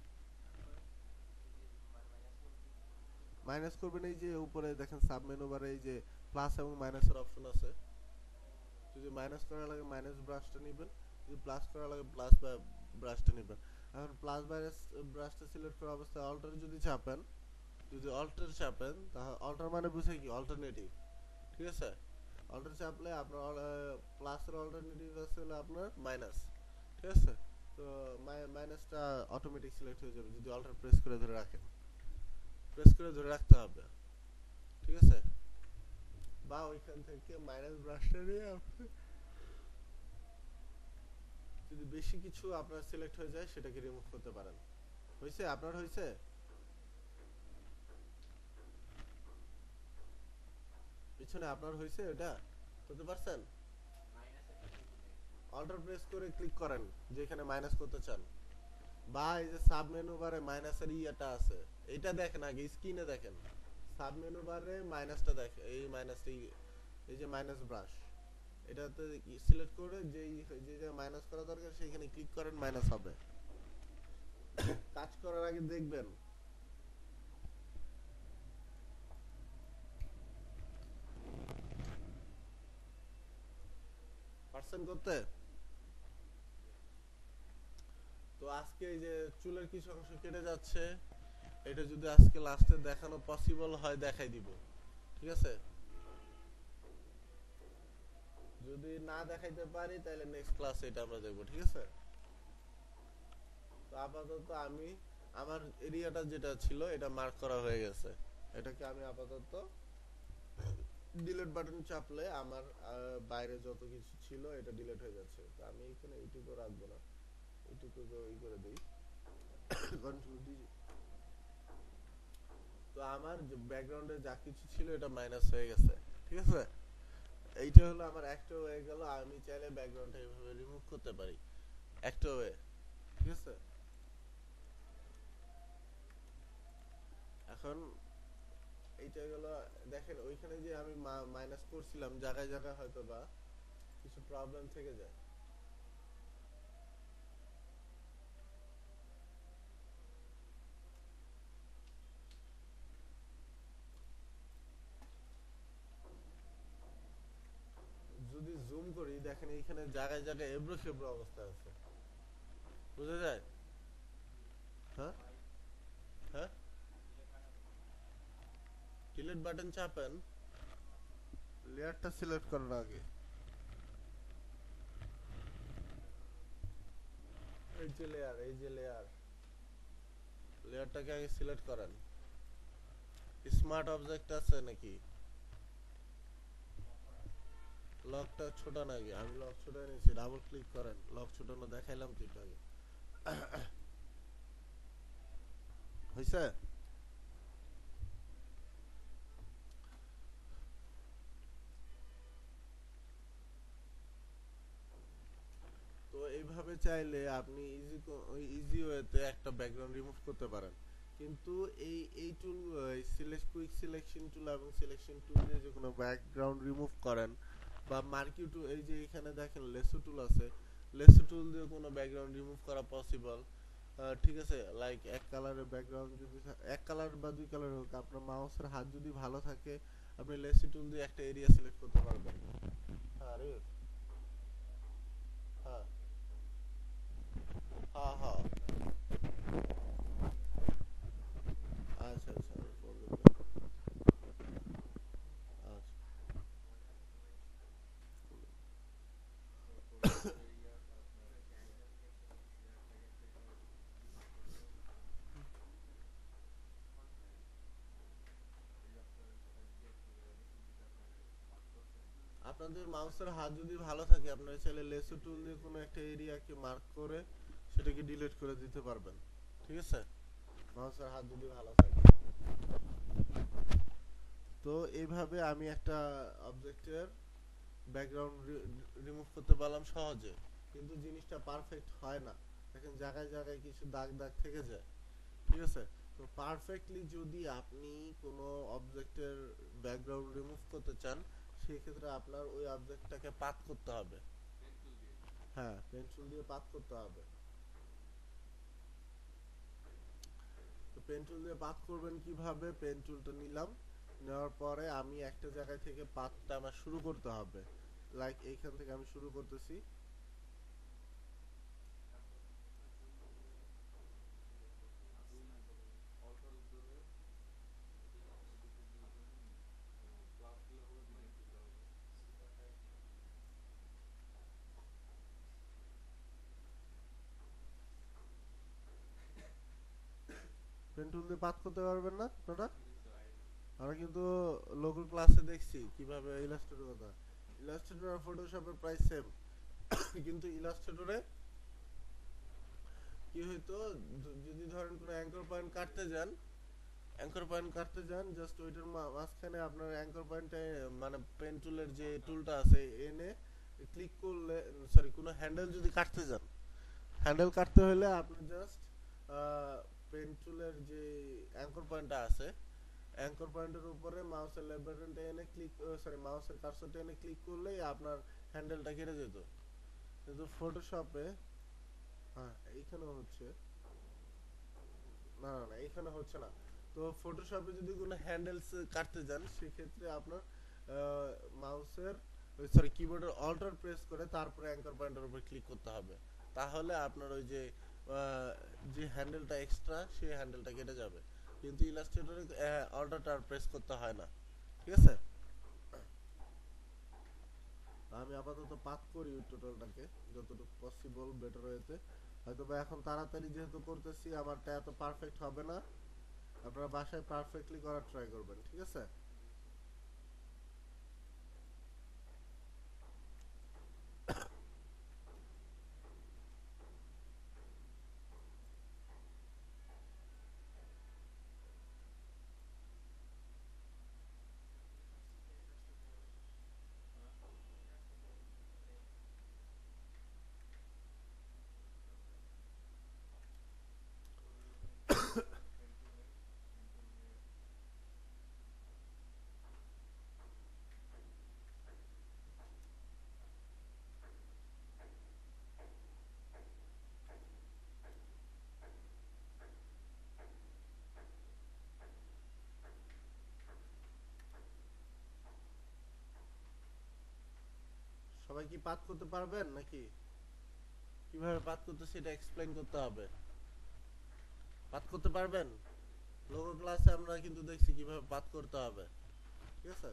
মাইনাস করবেন, এই যে উপরে দেখেন সাব মেনু বারে এই যে প্লাস এবং মাইনাসের অপশন আছে। যদি মাইনাস করা লাগে মাইনাস ব্রাশটা নেবেন, যদি প্লাস করা লাগে প্লাস ব্রাশটা নেবেন। এখন প্লাস ব্রাশটা সিলেক্ট করা অবস্থায় অল্টার যদি চাপেন, তাহলে অল্টার মানে বুঝে কি অল্টারনেটিভ। ঠিক আছে, অল্টার চাপলে আপনার প্লাসের অল্টারনেটিভ আছে হলো আপনার মাইনাস। ঠিক আছে, তো মাইনাসটা অটোমেটিক সিলেক্ট হয়ে যাবে যদি অল্টার প্রেস করে ধরে রাখেন। প্রেস করে ধরে রাখতে হবে। ঠিক আছে, বা ওইখান থেকে মাইনাস ব্রাশটা নিয়ে যদি বেশি কিছু আপনার সিলেক্ট হয়ে যায় সেটাকে রিমুভ করতে পারেন। হয়েছে? আপনার হয়েছে? পিছনে আপনার হয়েছে? এটা করতে পারছেন? অল্টার প্রেস করে ক্লিক করেন যেখানে মাইনাস করতে চান, বা এই যে সাব মেনু বারে মাইনাসের ইয়েটা আছে এটা দেখেন, আগে স্ক্রিনে দেখেন। সাব মেনু বারে মাইনাসটা দেখেন, এই মাইনাসটা, এই যে মাইনাস ব্রাশ, এটাতে সিলেক্ট করে যে জায়গায় মাইনাস করা দরকার সেইখানে ক্লিক করেন, মাইনাস হবে। কাজ করার আগে দেখবেন। পারছেন করতে? তো আজকে এই যে চুলের কিছু অংশ কেটে যাচ্ছে, এটা যদি আজকে লাস্টে দেখানো পসিবল হয় দেখাই দিব। ঠিক আছে, যদি না দেখাইতে পারি তাহলে নেক্সট ক্লাসে এটা আমরা দেখবো। ঠিক আছে, তো আপাতত আমি আমার এরিয়াটা যেটা ছিল এটা মার্ক করা হয়ে গেছে। এটাকে আমি আপাতত ডিলিট বাটন চাপলে আমার বাইরে যত কিছু ছিল এটা ডিলিট হয়ে যাচ্ছে। তো আমি এখানে এইটুকু রাখবো না, এইটুকু ই করে দিই, কন্ট্রোল ডি। তো আমার ব্যাকগ্রাউন্ডে যা কিছু ছিল এটা মাইনাস হয়ে গেছে। ঠিক আছে, এইটা হলো আমার একটা হয়ে গেল, আমি চাইলে ব্যাকগ্রাউন্ডটা এইভাবে রিমুভ করতে পারি একটা ওয়ে, ঠিক আছে। এখন এইটা গেল, দেখেন ওইখানে যে আমি মাইনাস করছিলাম জায়গায় জায়গায় হয়তো বা কিছু প্রবলেম থেকে যায়। যদি জুম করি দেখেন এইখানে জায়গায় জায়গায় এবড়ো খেবড়ো অবস্থা আছে, বুঝা যায়? হ্যাঁ, হ্যাঁ, ডিলিট বাটন চাপেন, লেয়ারটা সিলেক্ট করার আগে এই যে লেয়ার, এই যে লেয়ার, লেয়ারটাকে আগে সিলেক্ট করেন। স্মার্ট অবজেক্ট আছে নাকি? লকটা ছোট নাকি? আমি লক ছোট নিয়েছি, ডাবল ক্লিক করেন, লক ছোটানো দেখাইলাম তো একটু আগে। হয়েছে? তো এইভাবে চাইলে আপনি ইজি ওয়েতে একটা ব্যাকগ্রাউন্ড রিমুভ করতে পারেন। কিন্তু এই টুল, সিলেক্ট কুইক সিলেকশন টুল এবং সিলেকশন টুল দিয়ে যে কোনো ব্যাকগ্রাউন্ড রিমুভ করেন, বা মার্কিউ টুল, এই যে এখানে দেখেন লেসো টুল আছে, লেসো টুল দিয়ে কোনো ব্যাকগ্রাউন্ড রিমুভ করা পসিবল। ঠিক আছে, লাইক এক কালারের ব্যাকগ্রাউন্ড যদি এক কালার বা দুই কালার হোক, আপনার মাউসের হাত যদি ভালো থাকে আপনি লেসো টুল দিয়ে একটা এরিয়া সিলেক্ট করতে পারবেন। হ্যাঁ রে, হ্যাঁ, হ্যাঁ, হ্যাঁ, আচ্ছা, আচ্ছা, আমি ফোন দিবো। আচ্ছা, আপনাদের মাউসের হাত যদি ভালো থাকে আপনারা চাইলে লেসো টুল দিয়ে কোনো একটা এরিয়াকে মার্ক করে সেটাকে ডিলিট করে দিতে পারবেন, ঠিক আছে, মাউসের হাত যদি ভালো থাকে। তো এইভাবে আমি একটা অবজেক্টের ব্যাকগ্রাউন্ড রিমুভ করতে পারলাম সহজে, কিন্তু জিনিসটা পারফেক্ট হয় না। দেখেন জায়গায় জায়গায় কিছু দাগ দাগ থেকে যায়, ঠিক আছে। তো পারফেক্টলি যদি আপনি কোনো অবজেক্টের ব্যাকগ্রাউন্ড রিমুভ করতে চান, সেই ক্ষেত্রে আপনার ওই অবজেক্টটাকে পাথ করতে হবে। পেন্সিল দিয়ে। হ্যাঁ, পেন্সিল দিয়ে পাথ করতে হবে। তো পেন টুল দিয়ে পাথ করবেন কিভাবে? পেন টুলটা নিলাম, নেওয়ার পরে আমি একটা জায়গা থেকে পাথটা আমার শুরু করতে হবে, লাইক এইখান থেকে আমি শুরু করতেছি। অল্টার ধরে এদিকে দিয়ে প্লাস দিলে হবে, মাইনাস দিলে হবে। পেন টুল দিয়ে পাথ করতে পারবেন না আপনারা? সাইড। আমরা কিন্তু লোকাল ক্লাসে দেখছি কিভাবে ইলাস্ট্রেটর কথা, ইলাস্ট্রেটর আর ফটোশপের প্রাইস সেম। কিন্তু ইলাস্ট্রেটরে কি হইতো, যদি ধরেন কোনো অ্যাঙ্কর পয়েন্ট কাটতে যান, অ্যাঙ্কর পয়েন্ট কাটতে যান, জাস্ট ওইটার মাঝখানে আপনার অ্যাঙ্কর পয়েন্টে মানে পেন টুলের যে টুলটা আছে এনে ক্লিক করলে, সরি, কোনো হ্যান্ডেল যদি কাটতে যান, হ্যান্ডেল কাটতে হলে আপনি জাস্ট পেন টুলের যে অ্যাঙ্কর পয়েন্টটা আছে, অ্যাঙ্কর পয়েন্টের উপরে মাউসের লেফট বাটনটা এনে ক্লিক, সরি, মাউসের কার্সরটা এনে ক্লিক করলেই আপনার হ্যান্ডেলটা কেটে যেত। কিন্তু ফটোশপে, হ্যাঁ এইখানেও হচ্ছে, না না না এইখানে হচ্ছে না। তো ফটোশপে যদি কোনো হ্যান্ডেলস কাটতে যান সেক্ষেত্রে আপনার মাউসের, সরি, কিবোর্ডের অল্টার প্রেস করে তারপরে অ্যাঙ্কর পয়েন্টের উপর ক্লিক করতে হবে, তাহলে আপনার ওই যে যে হ্যান্ডেলটা এক্সট্রা সেই হ্যান্ডেলটা কেটে যাবে। কিন্তু ইলাস্ট্রেটরে অল্টারটা প্রেস করতে হয় না, ঠিক আছে। আমি আপাতত পাথ করি টোটালটাকে যতটুকু পসিবল বেটার হয়েছে। হয়তো বা এখন তাড়াতাড়ি যেহেতু করতেছি আমারটা এত পারফেক্ট হবে না, আপনারা বাসায় পারফেক্টলি করার ট্রাই করবেন, ঠিক আছে। সবাই কি পাথ করতে পারবেন নাকি কিভাবে পাথ করতে সেটা এক্সপ্লেইন করতে হবে পাথ করতে পারবেন লোগো ক্লাসে আমরা কিন্তু দেখছি কিভাবে পাথ করতে হবে ঠিক আছে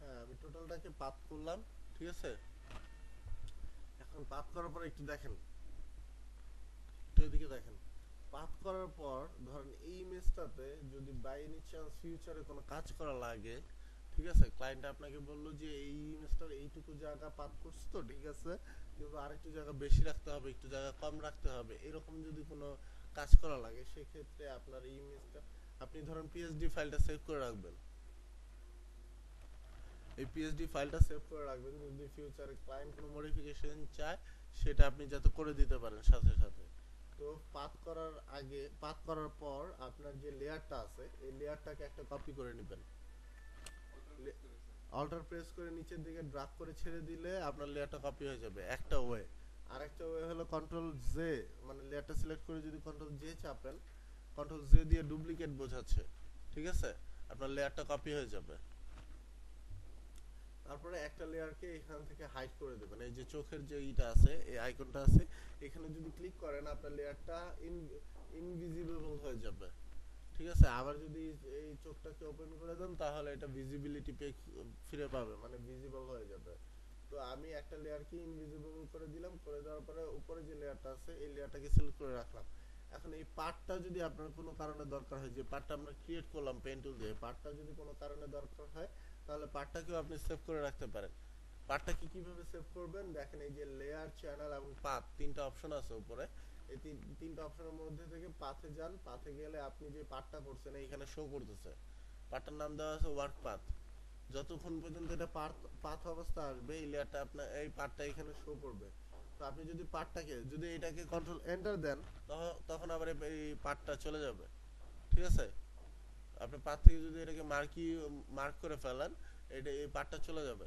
হ্যাঁ আমি টোটালটাকে পাথ করলাম ঠিক আছে এখন পাথ করার পর একটু দেখেন একটু এদিকে দেখেন পাথ করার পর ধরেন এই ইমেজটাতে যদি বাই এনি চান্স ফিউচারে কোনো কাজ করা লাগে ঠিক আছে ক্লায়েন্ট আপনাকে বললো যে এই ইমেজটার এইটুকু জায়গা পাথ করছে তো ঠিক আছে কিন্তু আরেকটু জায়গা বেশি রাখতে হবে একটু জায়গা কম রাখতে হবে এরকম যদি কোনো কাজ করা লাগে সেক্ষেত্রে আপনার এই ইমেজটা আপনি ধরেন পিএসডি ফাইলটা সেভ করে রাখবেন এই পিএসডি ফাইলটা সেভ করে রাখবেন যদি ফিউচারে ক্লায়েন্ট কোনো মডিফিকেশন চায় সেটা আপনি যাতে করে দিতে পারেন সাথে সাথে তো পাথ করার আগে পাথ করার পর আপনার যে লেয়ারটা আছে এই লেয়ারটাকে একটা কপি করে নেবেন অল্টার প্রেস করে নিচের দিকে ড্রাগ করে ছেড়ে দিলে আপনার লেয়ারটা কপি হয়ে যাবে একটা ওয়ে আরেকটা ওয়ে হলো কন্ট্রোল জে মানে লেয়ারটা সিলেক্ট করে যদি কন্ট্রোল জে চাপেন কন্ট্রোল জে দিয়ে ডুপ্লিকেট বোঝাচ্ছে ঠিক আছে আপনার লেয়ারটা কপি হয়ে যাবে তারপরে একটা লেয়ারকে এখান থেকে হাইড করে দেবেন এই যে চোখের যে ইটা আছে এই আইকনটা আছে এখানে যদি ক্লিক করেন আপনার লেয়ারটা ইনভিজিবল হয়ে যাবে ঠিক আছে আবার যদি এই চোখটাকে ওপেন করে দেন তাহলে এটা ভিজিবিলিটি ফিরে পাবে মানে ভিজিবল হয়ে যাবে তো আমি একটা লেয়ারকে ইনভিজিবল করে দিলাম করে দেওয়ার পরে উপরে যে লেয়ারটা আছে এই লেয়ারটাকে সিলেক্ট করে রাখলাম এখন এই পার্টটা যদি আপনার কোনো কারণে দরকার হয় যে পার্টটা আমরা ক্রিয়েট করলাম পেন টুল দিয়ে পার্টটা যদি কোনো কারণে দরকার হয় তাহলে পার্টটাকেও আপনি সেভ করে রাখতে পারেন পার্টটাকে কিভাবে সেভ করবেন দেখেন এই যে লেয়ার চ্যানেল এবং পাথ তিনটা অপশন আছে উপরে এই তিনটা অপশনের মধ্যে থেকে পাথে যান পাথে গেলে আপনি যে পার্টটা করছেন এইখানে শো করতেছে পার্টটার নাম দেওয়া আছে ওয়ার্ক পাথ যতক্ষণ পর্যন্ত এটা পাথ অবস্থা আসবে এই লেয়ারটা আপনার এই পার্টটা এখানে শো করবে তো আপনি যদি পার্টটাকে যদি এটাকে কন্ট্রোল এন্টার দেন তখন আবার এই পার্টটা চলে যাবে ঠিক আছে আপনি পার্ট থেকে যদি এটাকে মার্ক করে ফেলেন এটা এই পার্টটা চলে যাবে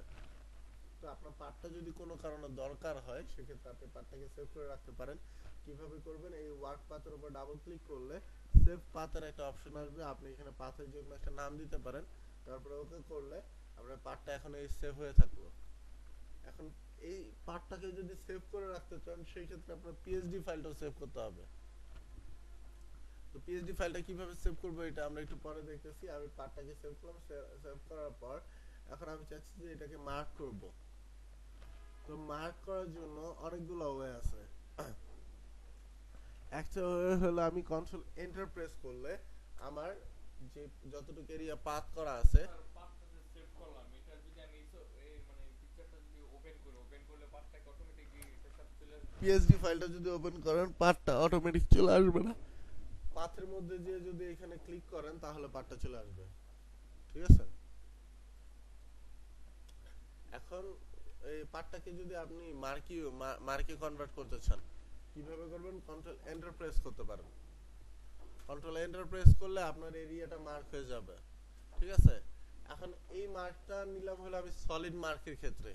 তো আপনার পার্টটা যদি কোনো কারণে দরকার হয় সেক্ষেত্রে আপনি পার্টটাকে সেভ করে রাখতে পারেন কিভাবে করবেন এই ওয়ার্ক পাথের উপর ডাবল ক্লিক করলে সেভ পাথের একটা অপশন আসবে আপনি এখানে পাথের জন্য একটা নাম দিতে পারেন তারপরে ওকে করলে আপনার পার্টটা এখন এই সেভ হয়ে থাকলো। এখন এই পার্টটাকে যদি সেভ করে রাখতে চান সেই ক্ষেত্রে আপনার পিএসডি ফাইলটাও সেভ করতে হবে। তো পিএসডি ফাইলটা কিভাবে সেভ করব এটা আমরা একটু পরে দেখতেছি। আমি পার্টটাকে সেভ করলাম, সেভ করার পর এখন আমি চাচ্ছি যে এটাকে মার্ক করব। তো মার্ক করার জন্য অনেকগুলো ওয়ে আছে। একটা ওয়ে হলো আমি কন্ট্রোল এন্টার প্রেস করলে আমার যে যতটুকু এরিয়া পাথ করা আছে স্যার পাথটা যে সেভ করলাম এটা যদি আমি এই মানে পিকচারটা যদি ওপেন করলে পাথটাকে অটোমেটিকলি এটার সাথে চলে আসবে। পিএসডি ফাইলটা যদি ওপেন করেন পাথটা অটোমেটিক চলে আসবে না। পাথের মধ্যে যে যদি এখানে ক্লিক করেন তাহলে পাথটা চলে আসবে। ঠিক আছে? এখন এই পাথটাকে যদি আপনি মার্কে কনভার্ট করতে চান কিভাবে করবেন? কন্ট্রোল এন্টার প্রেস করতে পারেন। কন্ট্রোল এন্টার প্রেস করলে আপনার এরিয়াটা মার্ক হয়ে যাবে। ঠিক আছে? এখন এই মার্কটা নিলাম হলো আমি সলিড মার্কের ক্ষেত্রে।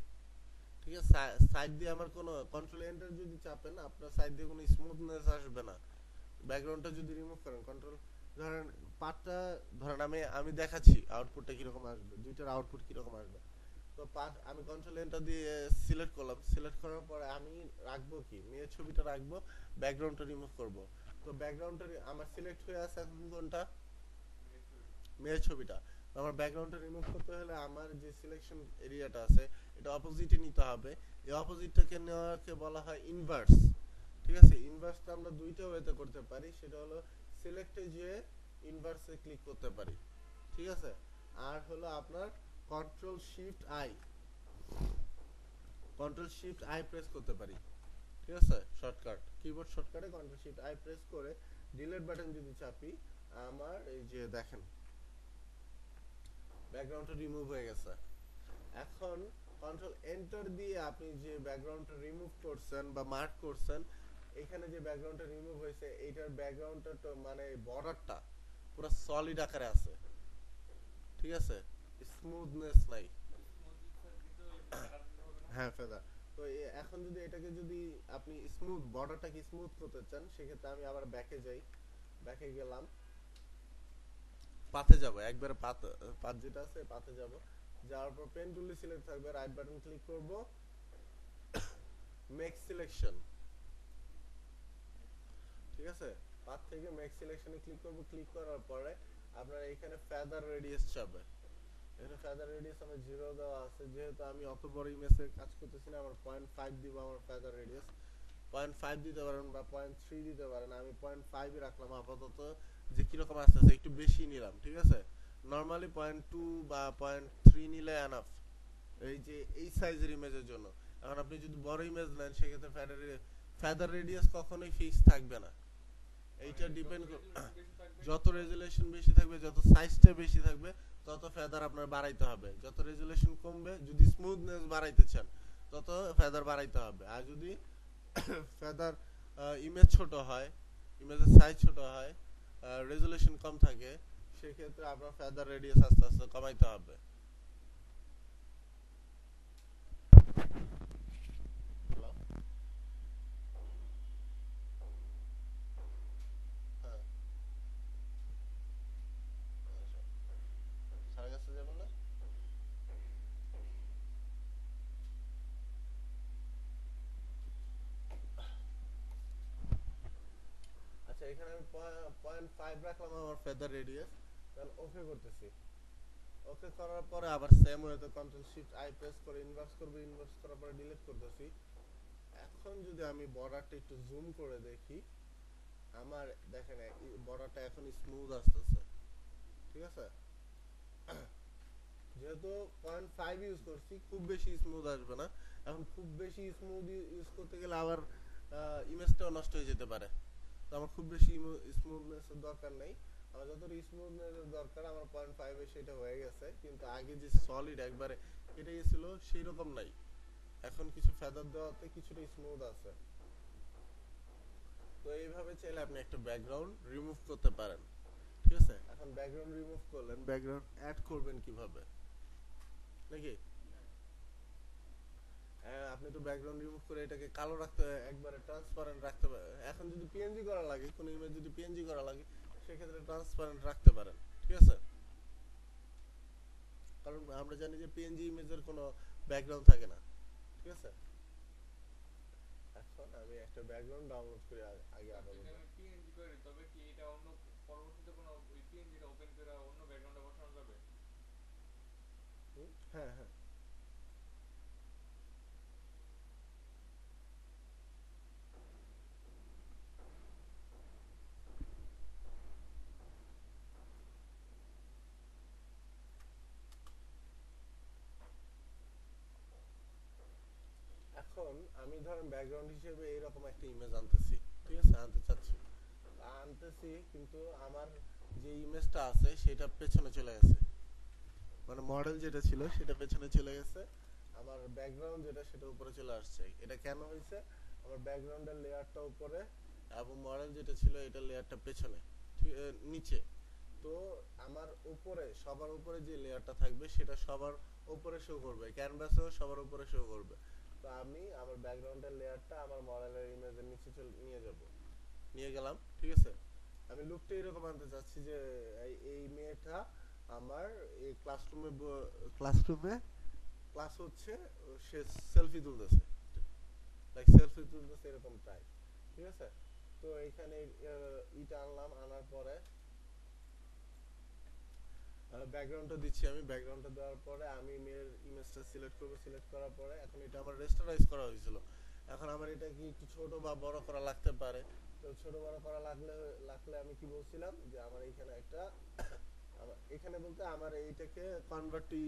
ঠিক আছে? সাইড দিয়ে আমার কোনো কন্ট্রোল এন্টার যদি চাপেন আপনার সাইড দিয়ে কোনো স্মুথনেস আসবে না। ব্যাকগ্রাউন্ডটা যদি রিমুভ করেন কন্ট্রোল ধরেন পাথটা ধরেন আমি দেখাচ্ছি আউটপুটটা কিরকম আসবে, দুইটার আউটপুট কিরকম আসবে। তো পাথ আমি কন্ট্রোল এন্টার দিয়ে সিলেক্ট করলাম, সিলেক্ট করার পরে আমি রাখবো কি মেয়ের ছবিটা রাখবো, ব্যাকগ্রাউন্ডটা রিমুভ করব। তো ব্যাকগ্রাউন্ডটা আমার সিলেক্ট হয়ে আছে এখন কোনটা? মেয়ের ছবিটা। তো আমার ব্যাকগ্রাউন্ডটা রিমুভ করতে হলে আমার যে সিলেকশন এরিয়াটা আছে এটা অপোজিটে নিতে হবে। এই অপোজিটটাকে নেওয়াকে বলা হয় ইনভার্স। ঠিক আছে? ইনভার্সটা আমরা দুইটা ওয়েতে করতে পারি, সেটা হলো সিলেক্টে যে ইনভার্সে ক্লিক করতে পারি। ঠিক আছে? আর হলো আপনার control shift I, control shift I press করতে পারি। ঠিক আছে? শর্টকাট কিবোর্ড শর্টকাটে কন্ট্রোল শিফট আই প্রেস করে ডিলিট বাটন যদি চাপি আমার এই যে দেখেন ব্যাকগ্রাউন্ডটা রিমুভ হয়ে গেছে। এখন কন্ট্রোল এন্টার দিয়ে আপনি যে ব্যাকগ্রাউন্ডটা রিমুভ করছেন বা মার্ক করছেন এখানে যে ব্যাকগ্রাউন্ডটা রিমুভ হয়েছে এইটার ব্যাকগ্রাউন্ডটা তো মানে বর্ডারটা পুরো সলিড আকারে আছে। ঠিক আছে? স্মুথনেস নাই। স্মুথলি স্যার কিন্তু এই ফেডার দিতে হবে না। হ্যাঁ ফেদার। তো এখন যদি এটাকে যদি আপনি স্মুথ বর্ডারটাকে স্মুথ করতে চান সেক্ষেত্রে আমি আবার ব্যাকে যাই, ব্যাকে গেলাম, পাথে যাব একবারে পাথ পাথ যেটা আছে পাথে যাব। যাওয়ার পর পেন টুল সিলেক্ট থাকবে, রাইট বাটন ক্লিক করব, মেক সিলেকশন। ঠিক আছে? পাথ থেকে মেক সিলেকশনে ক্লিক করব, ক্লিক করার পরে আপনার এখানে ফেদার রেডিয়াস চাবে। এখানে ফেদার রেডিয়াস আমার 0 দেওয়া আছে, যেহেতু আমি অত বড় ইমেজে কাজ করতেছি না আমার 0.5 দিব আমার ফেদার রেডিয়াস। 0.5 দিতে পারেন বা 0.3 দিতে পারেন, আমি 0.5 ই রাখলাম আপাতত, যে কিরকম আসতেছে একটু বেশি নিলাম। ঠিক আছে? নরমালি 0.2 বা 0.3 নিলে এনাফ এই যে এই সাইজের ইমেজের জন্য। এখন আপনি যদি বড় ইমেজ নেন সেক্ষেত্রে ফেদার রেডিয়াস কখনোই ফিক্স থাকবে না। এইটা ডিপেন্ড যত রেজুলেশন বেশি থাকবে যত সাইজটা বেশি থাকবে তত ফেদার আপনার বাড়াইতে হবে। যত রেজুলেশন কমবে যদি স্মুথনেস বাড়াইতে চান তত ফেদার বাড়াইতে হবে। আর যদি ফেদার ইমেজ ছোট হয়, ইমেজের সাইজ ছোট হয়, রেজুলেশন কম থাকে সেক্ষেত্রে আপনার ফেদার রেডিয়াস আস্তে আস্তে কমাইতে হবে। হ্যালো? হ্যাঁ সাড়ে কাছে যাবেন না? আচ্ছা এখানে আমি 0.5 রাখলাম আমার ফেদার রেডিয়াস, তাহলে ওকে করতেছি। ওকে করার পরে আবার সেম ওয়েতে কন্ট্রোল শিফট আই প্রেস করে ইনভার্স করব, ইনভার্স করার পরে ডিলিট করতেছি। এখন যদি আমি বর্ডারটা একটু জুম করে দেখি আমার দেখেন বর্ডারটা এখন স্মুথ আসতেছে। ঠিক আছে? যেহেতু 0.5 ইউজ করছি খুব বেশি স্মুথ আসবে না। এখন খুব বেশি স্মুথ ইউজ করতে গেলে আবার ইমেজটাও নষ্ট হয়ে যেতে পারে। তো আমার খুব বেশি স্মুথনেস এর দরকার নেই। আমার যতটা স্মুথনেস এর দরকার আমার 0.5 এ সেটা হয়ে গেছে, কিন্তু আগে যে সলিড একবারে কেটে গেছিল সেই রকম নাই। এখন কিছু ফেদার দেওয়াতে কিছুটা স্মুথ আছে। তো এইভাবে চাইলে আপনি একটা ব্যাকগ্রাউন্ড রিমুভ করতে পারেন। ঠিক আছে? এখন ব্যাকগ্রাউন্ড রিমুভ করলেন, ব্যাকগ্রাউন্ড অ্যাড করবেন কিভাবে নাকি? আপনি তো ব্যাকগ্রাউন্ড রিমুভ করে এটাকে কালো রাখতে একবারে ট্রান্সপারেন্ট রাখতে পারেন। এখন যদি পিএনজি করা লাগে কোন ইমেজ যদি পিএনজি করা লাগে সেক্ষেত্রে ট্রান্সপারেন্ট রাখতে পারেন। ঠিক আছে? কারণ আমরা জানি যে পিএনজি ইমেজের কোনো ব্যাকগ্রাউন্ড থাকে না, ঠিক আছে। এখন আমি একটা ব্যাকগ্রাউন্ড ডাউনলোড করে আগে স্যার যদি আপাতত। আমি পিএনজি করি তবে কি এটা অন্য পরবর্তীতে কোনো ওই পিএনজিটা ওপেন করে অন্য ব্যাকগ্রাউন্ডে বসানো যাবে? হ্যাঁ হ্যাঁ। এখন আমি ধরেন ব্যাকগ্রাউন্ড হিসেবে এইরকম একটা ইমেজ আনতেছি, ঠিক আছে, আনতে চাচ্ছি, আনতেছি কিন্তু আমার যে ইমেজটা আছে সেটা পেছনে চলে গেছে, মানে মডেল যেটা ছিল সেটা পেছনে চলে গেছে, আমার ব্যাকগ্রাউন্ড যেটা সেটা উপরে চলে আসছে। এটা কেন হয়েছে? আমার ব্যাকগ্রাউন্ডের লেয়ারটা উপরে এবং মডেল যেটা ছিল এটা লেয়ারটা পেছনে, নিচে। তো আমার উপরে সবার উপরে যে লেয়ারটা থাকবে সেটা সবার উপরে শো করবে, ক্যানভাসেও সবার উপরে শো করবে। তো আমি আমার ব্যাকগ্রাউন্ডের লেয়ারটা আমার মডেলের ইমেজের নিচে নিয়ে যাব, নিয়ে গেলাম, ঠিক আছে। আমি লুকটা এরকম আনতে চাচ্ছি যে এই মেয়েটা আমার এই ক্লাসরুমে ক্লাস হচ্ছে, সে সেলফি তুলতেছে, লাইক সেলফি তুলতেছে এরকম টাইপ, ঠিক আছে। তো এখানে ইটা আনলাম, আনার পরে ব্যাকগ্রাউন্ডটা দিচ্ছি, আমি ব্যাকগ্রাউন্ডটা দেওয়ার পরে আমি মেয়ের ইমেজটা সিলেক্ট করব, সিলেক্ট করার পরে এখন এটা আমার রেস্টোরাইজ করা হয়েছিল। এখন আমার এটা কি একটু ছোট বা বড় করা লাগতে পারে। তো ছোট বড় করা লাগলে আমি কি বলছিলাম যে আমার এখানে একটা এখানে বলতে আমার এইটাকে কনভার্ট টু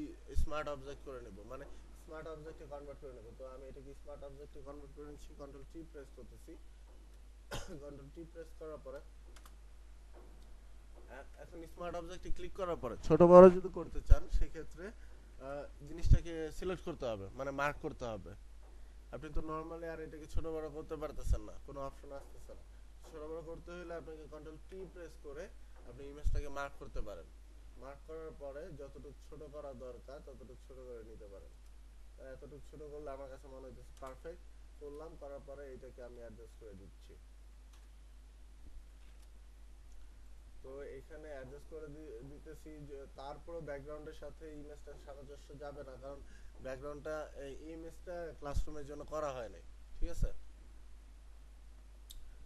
স্মার্ট অবজেক্ট করে নেব, মানে স্মার্ট অবজেক্টে কনভার্ট করে নেব। তো আমি এটাকে স্মার্ট অবজেক্টে কনভার্ট করে নিচ্ছি, কন্ট্রোল টি প্রেস করতেছি। কন্ট্রোল টি প্রেস করার পরে এখন স্মার্ট অবজেক্টে ক্লিক করার পরে ছোট বড় যদি করতে চান সেক্ষেত্রে জিনিসটাকে সিলেক্ট করতে হবে, মানে মার্ক করতে হবে। আপনি তো নরমালি আর এটাকে ছোট বড় করতে পারতেছেন না, কোনো অপশন আসতেছে না। ছোট বড় করতে হলে আপনাকে কন্ট্রোল টি প্রেস করে আপনি ইমেজটাকে মার্ক করতে পারেন। মার্ক করার পরে যতটুকু ছোট করা দরকার ততটুকু ছোট করে নিতে পারেন। এতটুকু ছোট করলে আমার কাছে মনে হচ্ছে পারফেক্ট। করলাম, করার পরে এটাকে আমি অ্যাডজাস্ট করে দিচ্ছি। তো এখানে অ্যাডজাস্ট করে দিতেছি যে তারপরে ব্যাকগ্রাউন্ডের সাথে ইমেজটা সামঞ্জস্য যাবে না, কারণ ব্যাকগ্রাউন্ডটা এই ইমেজটা ক্লাসরুমের জন্য করা হয় নাই, ঠিক আছে।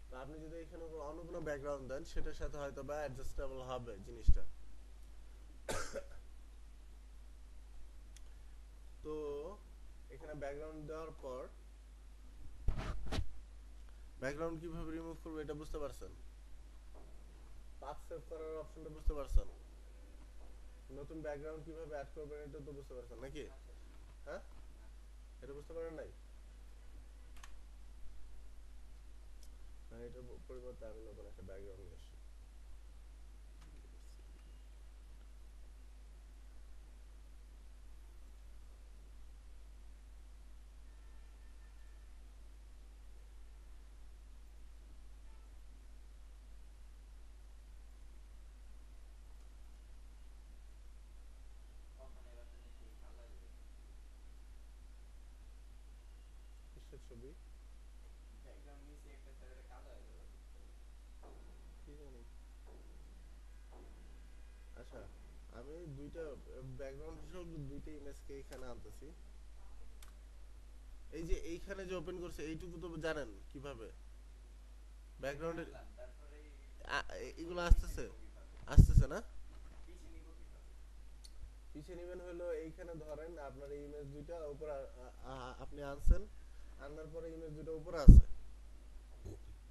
তো আপনি যদি এখানে অন্য কোনো ব্যাকগ্রাউন্ড দেন সেটার সাথে হয়তো বা অ্যাডজাস্টেবল হবে জিনিসটা। তো এখানে ব্যাকগ্রাউন্ড দেওয়ার পর ব্যাকগ্রাউন্ড কিভাবে রিমুভ করব এটা বুঝতে পারছেন? পাথ সেভ করার অপশনটা বুঝতে পারছেন? নতুন ব্যাকগ্রাউন্ড কিভাবে অ্যাড করবেন এটা তো বুঝতে পারছেন নাকি? হ্যাঁ, এটা বুঝতে পারেন নাই? হ্যাঁ, এটার পরিবর্তে আমি নতুন একটা ব্যাকগ্রাউন্ড নিয়ে আসি। কিসের ছবি কি জানি। আচ্ছা, আমি দুইটা ব্যাকগ্রাউন্ড হিসেবে দুইটা ইমেজকে এখানে আনতেছি। এই যে এইখানে যে ওপেন করছে এইটুকু তো জানেন কিভাবে ব্যাকগ্রাউন্ডে এগুলো আসতেছে, আসতেছে না। পিছে নিবেন হলো এইখানে ধরেন আপনার এই ইমেজ দুইটা উপরে আপনি আনছেন, আনার পরে ইমেজ দুটো উপরে আছে।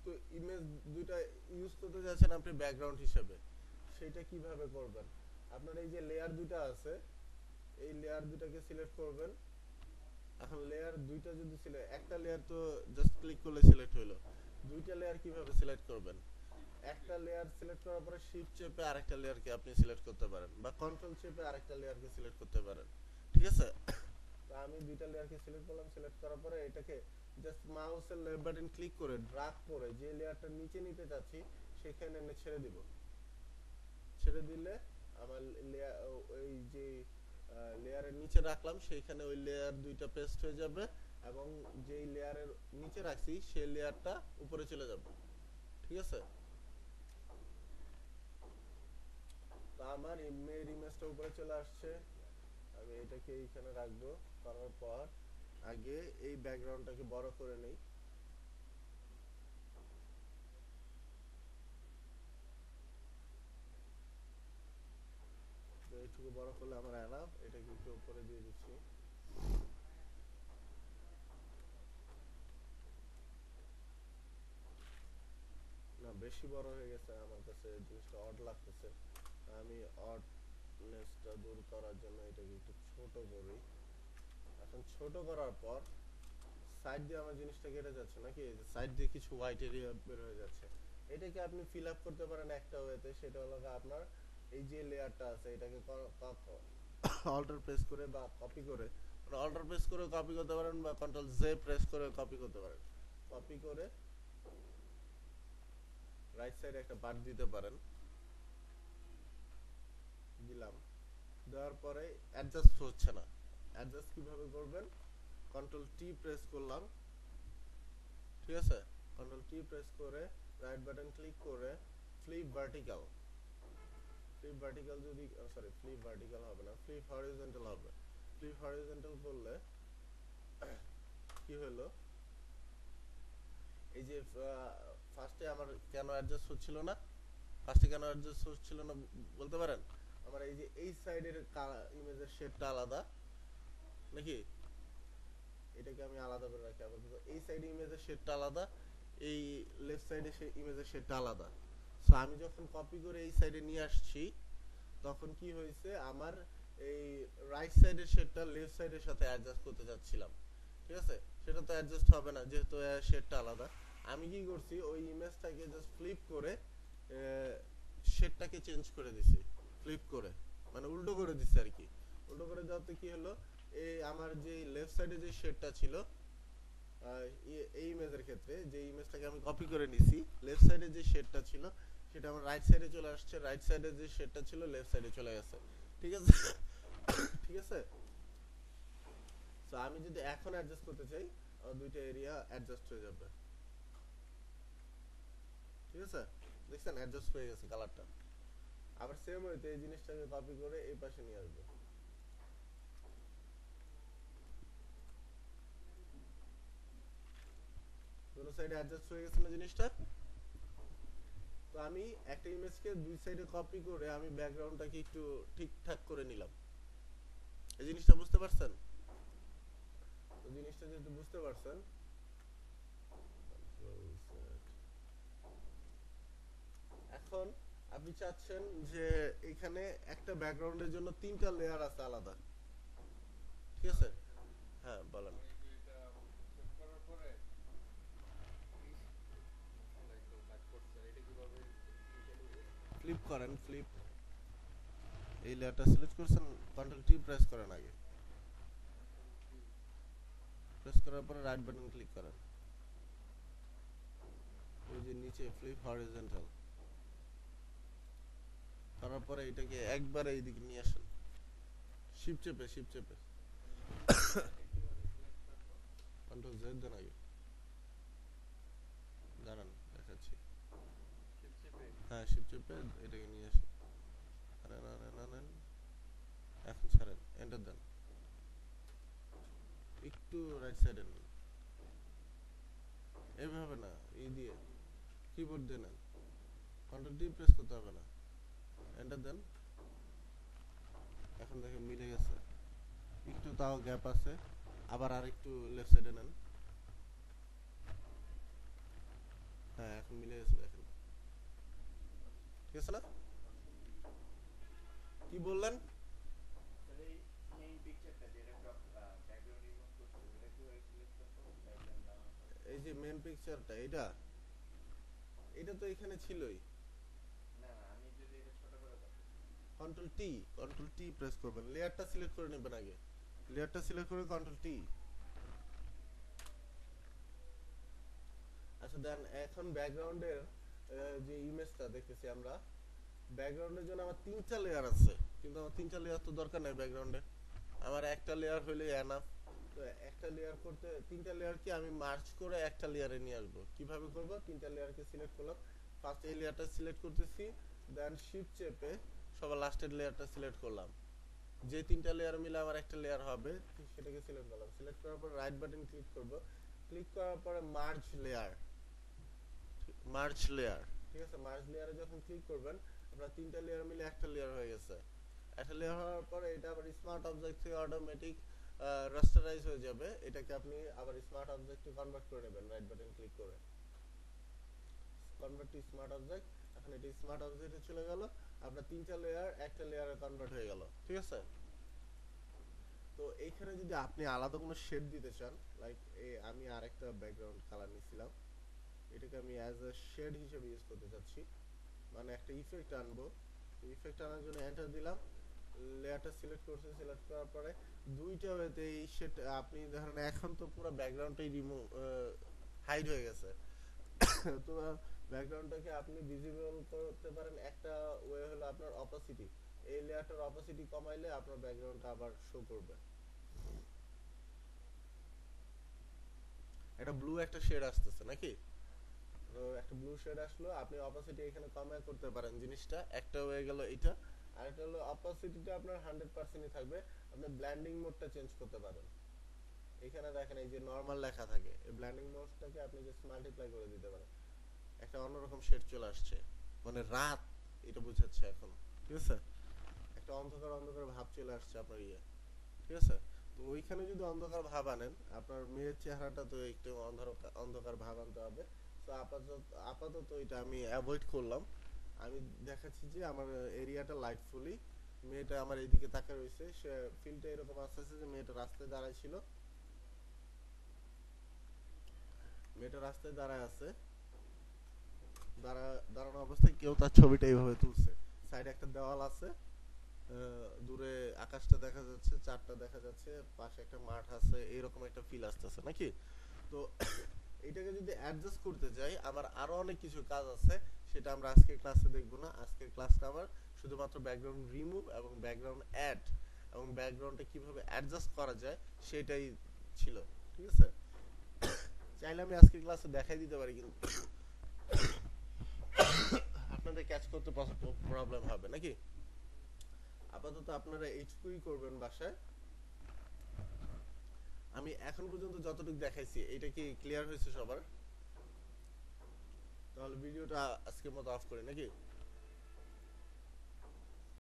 তো ইমেজ দুইটা ইউজ করতে যাচ্ছেন আপনি ব্যাকগ্রাউন্ড হিসেবে, সেটা কিভাবে করবেন? আপনার এই যে লেয়ার দুইটা আছে এই লেয়ার দুটাকে সিলেক্ট করবেন। এখন লেয়ার দুইটা যদি একটা লেয়ার তো জাস্ট ক্লিক করলে সিলেক্ট হলো, দুইটা লেয়ার কিভাবে সিলেক্ট করবেন? একটা লেয়ার সিলেক্ট করার পরে শিফট চেপে আরেকটা লেয়ারকে আপনি সিলেক্ট করতে পারেন, বা কন্ট্রোল চেপে আরেকটা লেয়ারকে সিলেক্ট করতে পারেন, ঠিক আছে। তো আমি দুইটা লেয়ারকে সিলেক্ট করলাম, সিলেক্ট করার পরে এটাকে জাস্ট মাউসের লেফট বাটন ক্লিক করে ড্র্যাগ করে যে লেয়ারটা নিচে নিতে চাচ্ছি সেখানে এনে ছেড়ে দিব। ছেড়ে দিলে আমার লেয়ার ওই যে লেয়ারের নিচে রাখলাম সেইখানে ওই লেয়ার দুইটা পেস্ট হয়ে যাবে, এবং যেই লেয়ারের নিচে রাখছি সেই লেয়ারটা উপরে চলে যাবে, ঠিক আছে। তো আমার মেয়ের ইমেজটা উপরে চলে আসছে। আমি এটাকে এইখানে রাখবো, করার পর আগে এই ব্যাকগ্রাউন্ডটাকে বড় করে নেই। তো এইটুকু বড় করলে আমার এনাফ। এটাকে একটু উপরে দিয়ে দিচ্ছি। না, বেশি বড় হয়ে গেছে, আমার কাছে জিনিসটা অড লাগতেছে। আমি অডনেসটা দূর করার জন্য এটাকে একটু ছোট করি। এখন ছোট করার পর সাইড দিয়ে আমার জিনিসটা কেটে যাচ্ছে নাকি, এই যে সাইড দিয়ে কিছু হোয়াইট এরিয়া বের হয়ে যাচ্ছে। এটাকে আপনি ফিল আপ করতে পারেন একটা ওয়েতে, সেটা হলো আপনার এই যে লেয়ারটা আছে এটাকে অল্টার প্রেস করে বা কপি করে, মানে অল্টার প্রেস করে কপি করতে পারেন বা কন্ট্রোল জে প্রেস করে কপি করতে পারেন। কপি করে রাইট সাইডে একটা বার দিতে পারেন। দিলাম, দেওয়ার পরে অ্যাডজাস্ট হচ্ছে না। অ্যাডজাস্ট কিভাবে করবেন, কন্ট্রোল টি প্রেস করলাম, ঠিক আছে, কন্ট্রোল টি প্রেস করে রাইট বাটন ক্লিক করে ফ্লিপ ভার্টিক্যাল, ফ্লিপ ভার্টিক্যাল যদি সরি ফ্লিপ ভার্টিক্যাল হবে না, ফ্লিপ হরিজন্টাল হবে। ফ্লিপ হরিজন্টাল করলে কি হলো, এই যে ফার্স্টে আমার কেন অ্যাডজাস্ট হচ্ছিল না, ফার্স্টে কেন অ্যাডজাস্ট হচ্ছিল না বলতে পারেন? আমার এই যে এই সাইডের ইমেজের শেডটা আলাদা নাকি, এটাকে আমি আলাদা করে রাখি আপাতত। এই সাইডে ইমেজের শেডটা আলাদা, এই লেফট সাইডে ইমেজের শেডটা আলাদা। সো আমি যখন কপি করে এই সাইডে নিয়ে আসছি তখন কি হয়েছে, আমার এই রাইট সাইডের শেডটা লেফট সাইডের সাথে অ্যাডজাস্ট করতে যাচ্ছিলাম, ঠিক আছে, সেটা তো অ্যাডজাস্ট হবে না যেহেতু শেডটা আলাদা। আমি কি করছি, ওই ইমেজটাকে জাস্ট ফ্লিপ করে শেডটাকে চেঞ্জ করে দিছি, ফ্লিপ করে মানে উল্টো করে দিছি আর কি। উল্টো করে দেওয়াতে কি হলো, এই আমার যে লেফট সাইডে যে শেডটা ছিল এই ইমেজের ক্ষেত্রে, যে ইমেজটাকে আমি কপি করে নিছি, লেফট সাইডে যে শেডটা ছিল সেটা আমার রাইট সাইডে চলে আসছে, রাইট সাইডে যে শেডটা ছিল লেফট সাইডে চলে গেছে, ঠিক আছে। ঠিক আছে, তো আমি যদি এখন অ্যাডজাস্ট করতে চাই আমার দুইটা এরিয়া অ্যাডজাস্ট হয়ে যাবে, ঠিক আছে, দেখছেন অ্যাডজাস্ট হয়ে গেছে কালারটা। আবার সেম হইতে এই জিনিসটাকে কপি করে এই পাশে নিয়ে আসবো, দুটো সাইডে অ্যাডজাস্ট হয়ে গেছে না জিনিসটা। তো আমি একটা ইমেজকে দুই সাইডে কপি করে আমি ব্যাকগ্রাউন্ডটাকে একটু ঠিকঠাক করে নিলাম। এই জিনিসটা বুঝতে পারছেন? তো জিনিসটা যেহেতু বুঝতে পারছেন, এখন আপনি চাচ্ছেন যে এখানে একটা ব্যাকগ্রাউন্ডের জন্য তিনটা লেয়ার আছে আলাদা, ঠিক আছে? এখানে হ্যাঁ বলেন। আমার এই যে এটা সেভ করার পরে লাইক ব্যাক করছে, এটা কিভাবে এটা করব? ফ্লিপ করেন, ফ্লিপ, এই লেয়ারটা সিলেক্ট করছেন, কন্ট্রোল টি প্রেস করেন আগে, কন্ট্রোল টি, প্রেস করার পরে রাইট বাটন ক্লিক করেন, ওই যে নিচে ফ্লিপ হরিজন্টাল করার পরে এটাকে একবার এইদিকে নিয়ে আসেন, শিফট চেপে, শিফট চেপে এটা কিভাবে সিলেক্ট করব? কন্ট্রোল জেড দেন আগে, দাঁড়ান দেখাচ্ছি। শিফট চেপে হ্যাঁ শিফট চেপে এটাকে নিয়ে আসেন, আনেন আনেন আনেন, এখন ছাড়েন, এন্টার দেন, একটু রাইট সাইডে নেন, এইভাবে না, এই দিয়ে কিবোর্ড দিয়ে নেন, কন্ট্রোল টি প্রেস করতে হবে না, এন্টার দেন। এখন দেখেন মিলে গেছে, একটু তাও গ্যাপ আছে, আবার আর একটু লেফট সাইডে নেন, হ্যাঁ এখন মিলে গেছে দেখেন, ঠিক আছে না? কি বললেন? এই মেইন পিকচারটা যেটা ব্যাকগ্রাউন্ড রিমুভ করতে ওটা কিভাবে সিলেক্ট করব ব্যাকগ্রাউন্ড না এই যে মেন পিকচারটা, এটা এটা তো এখানে ছিলই। না না আমি যদি এটা ছোট করে করতে কন্ট্রোল টি প্রেস করবেন, লেয়ারটা সিলেক্ট করে নেবেন আগে, লেয়ারটা সিলেক্ট করে কন্ট্রোল টি। আচ্ছা দেন, এখন ব্যাকগ্রাউন্ডের যে ইমেজটা দেখতেছি আমরা, ব্যাকগ্রাউন্ডের জন্য আমার তিনটা লেয়ার আছে, কিন্তু আমার তিনটা লেয়ার তো দরকার নাই ব্যাকগ্রাউন্ডে, আমার একটা লেয়ার হইলে এনাফ। তো একটা লেয়ার করতে তিনটা লেয়ারকে আমি মার্জ করে একটা লেয়ারে নিয়ে আসবো। কিভাবে করব, তিনটা লেয়ারকে সিলেক্ট করলাম, ফার্স্ট এই লেয়ারটা সিলেক্ট করতেছি, দেন শিফট চেপে সবার লাস্টের লেয়ারটা সিলেক্ট করলাম, যে তিনটা লেয়ার মিলে আমার একটা লেয়ার হবে সেটাকে সিলেক্ট করলাম, সিলেক্ট করার পর রাইট বাটন ক্লিক করব, ক্লিক করার পরে মার্জ লেয়ার, ঠিক আছে, মার্জ লেয়ারে যখন ক্লিক করবেন আপনার তিনটা লেয়ার মিলে একটা লেয়ার হয়ে গেছে। একটা লেয়ার হওয়ার পরে এটা আবার স্মার্ট অবজেক্ট থেকে অটোমেটিক রাস্টারাইজ হয়ে যাবে, এটাকে আপনি আবার স্মার্ট অবজেক্টে কনভার্ট করে নেবেন রাইট বাটন ক্লিক করে, কনভার্ট টু স্মার্ট অবজেক্ট। এখন এটা স্মার্ট অবজেক্টে চলে গেল, আপনার তিনটা লেয়ার একটা লেয়ারে কনভার্ট হয়ে গেল, ঠিক আছে। তো এইখানে যদি আপনি আলাদা কোনো শেড দিতে চান, লাইক আমি আরেকটা ব্যাকগ্রাউন্ড কালার নিছিলাম, এটাকে আমি অ্যাজ এ শেড হিসেবে ইউজ করতে চাচ্ছি, মানে একটা ইফেক্ট আনবো, ইফেক্ট আনার জন্য এন্টার দিলাম, লেয়ারটা সিলেক্ট করছি, সিলেক্ট করার পরে দুইটা ওয়েতে এই শেড আপনি ধরেন এখন তো পুরো ব্যাকগ্রাউন্ডটাই রিমুভ হাইড হয়ে গেছে, তো ব্যাকগ্রাউন্ডটাকে আপনি ভিজিবল করতে পারেন। একটা ওয়ে হলো আপনার অপাসিটি, এই লেয়ারটার অপাসিটি কমাইলে আপনার ব্যাকগ্রাউন্ডটা আবার শো করবে। এটা ব্লু একটা শেড আসতেছে নাকি, তো একটা ব্লু শেড আসলো, আপনি অপাসিটি এখানে কমায় করতে পারেন জিনিসটা, একটা হয়ে গেল এটা। আর একটা হলো অপাসিটিটা আপনার 100%ই থাকবে, আপনি ব্লেন্ডিং মোডটা চেঞ্জ করতে পারেন। এখানে দেখেন এই যে নরমাল লেখা থাকে, এই ব্লেন্ডিং মোডটাকে আপনি জাস্ট মাল্টিপ্লাই করে দিতে পারেন, একটা অন্যরকম শেড চলে আসছে, মানে রাত এটা বুঝাচ্ছে এখন, ঠিক আছে, একটা অন্ধকার অন্ধকার ভাব চলে আসছে আপনার ঠিক আছে। তো ওইখানে যদি অন্ধকার ভাব আনেন, আপনার মেয়ের চেহারাটা তো একটু অন্ধকার ভাব আনতে হবে। তো আপাতত এটা আমি অ্যাভয়েড করলাম, আমি দেখাচ্ছি যে আমার এরিয়াটা লাইটফুলি, মেয়েটা আমার এইদিকে তাকিয়ে রয়েছে, সে ফিলটা এরকম আসতেছে যে মেয়েটা রাস্তায় দাঁড়ায় ছিল, মেয়েটা রাস্তায় দাঁড়ায় আছে, দাঁড়ানো অবস্থায় কেউ তার ছবিটা এইভাবে তুলছে, সাইডে একটা দেওয়াল আছে, দূরে আকাশটা দেখা যাচ্ছে, চারটা দেখা যাচ্ছে, পাশে একটা মাঠ আছে, এরকম একটা ফিল আসতেছে নাকি। তো এটাকে যদি অ্যাডজাস্ট করতে যাই, আমার আরো অনেক কিছু কাজ আছে, সেটা আমরা আজকের ক্লাসে দেখব না। আজকের ক্লাসটা আমার শুধুমাত্র ব্যাকগ্রাউন্ড রিমুভ এবং ব্যাকগ্রাউন্ড অ্যাড এবং ব্যাকগ্রাউন্ডটা কিভাবে অ্যাডজাস্ট করা যায় সেটাই ছিল, ঠিক আছে। চাইলে আমি আজকের ক্লাসে দেখাই দিতে পারি, কিন্তু আপনাদের ক্যাচ করতে প্রবলেম হবে নাকি। আপাতত আপনারা এইটুকুই করবেন বাসায়। আমি এখন পর্যন্ত যতটুকু দেখাইছি এটা কি ক্লিয়ার হয়েছে সবার? তাহলে ভিডিওটা আজকের মতো অফ করি নাকি।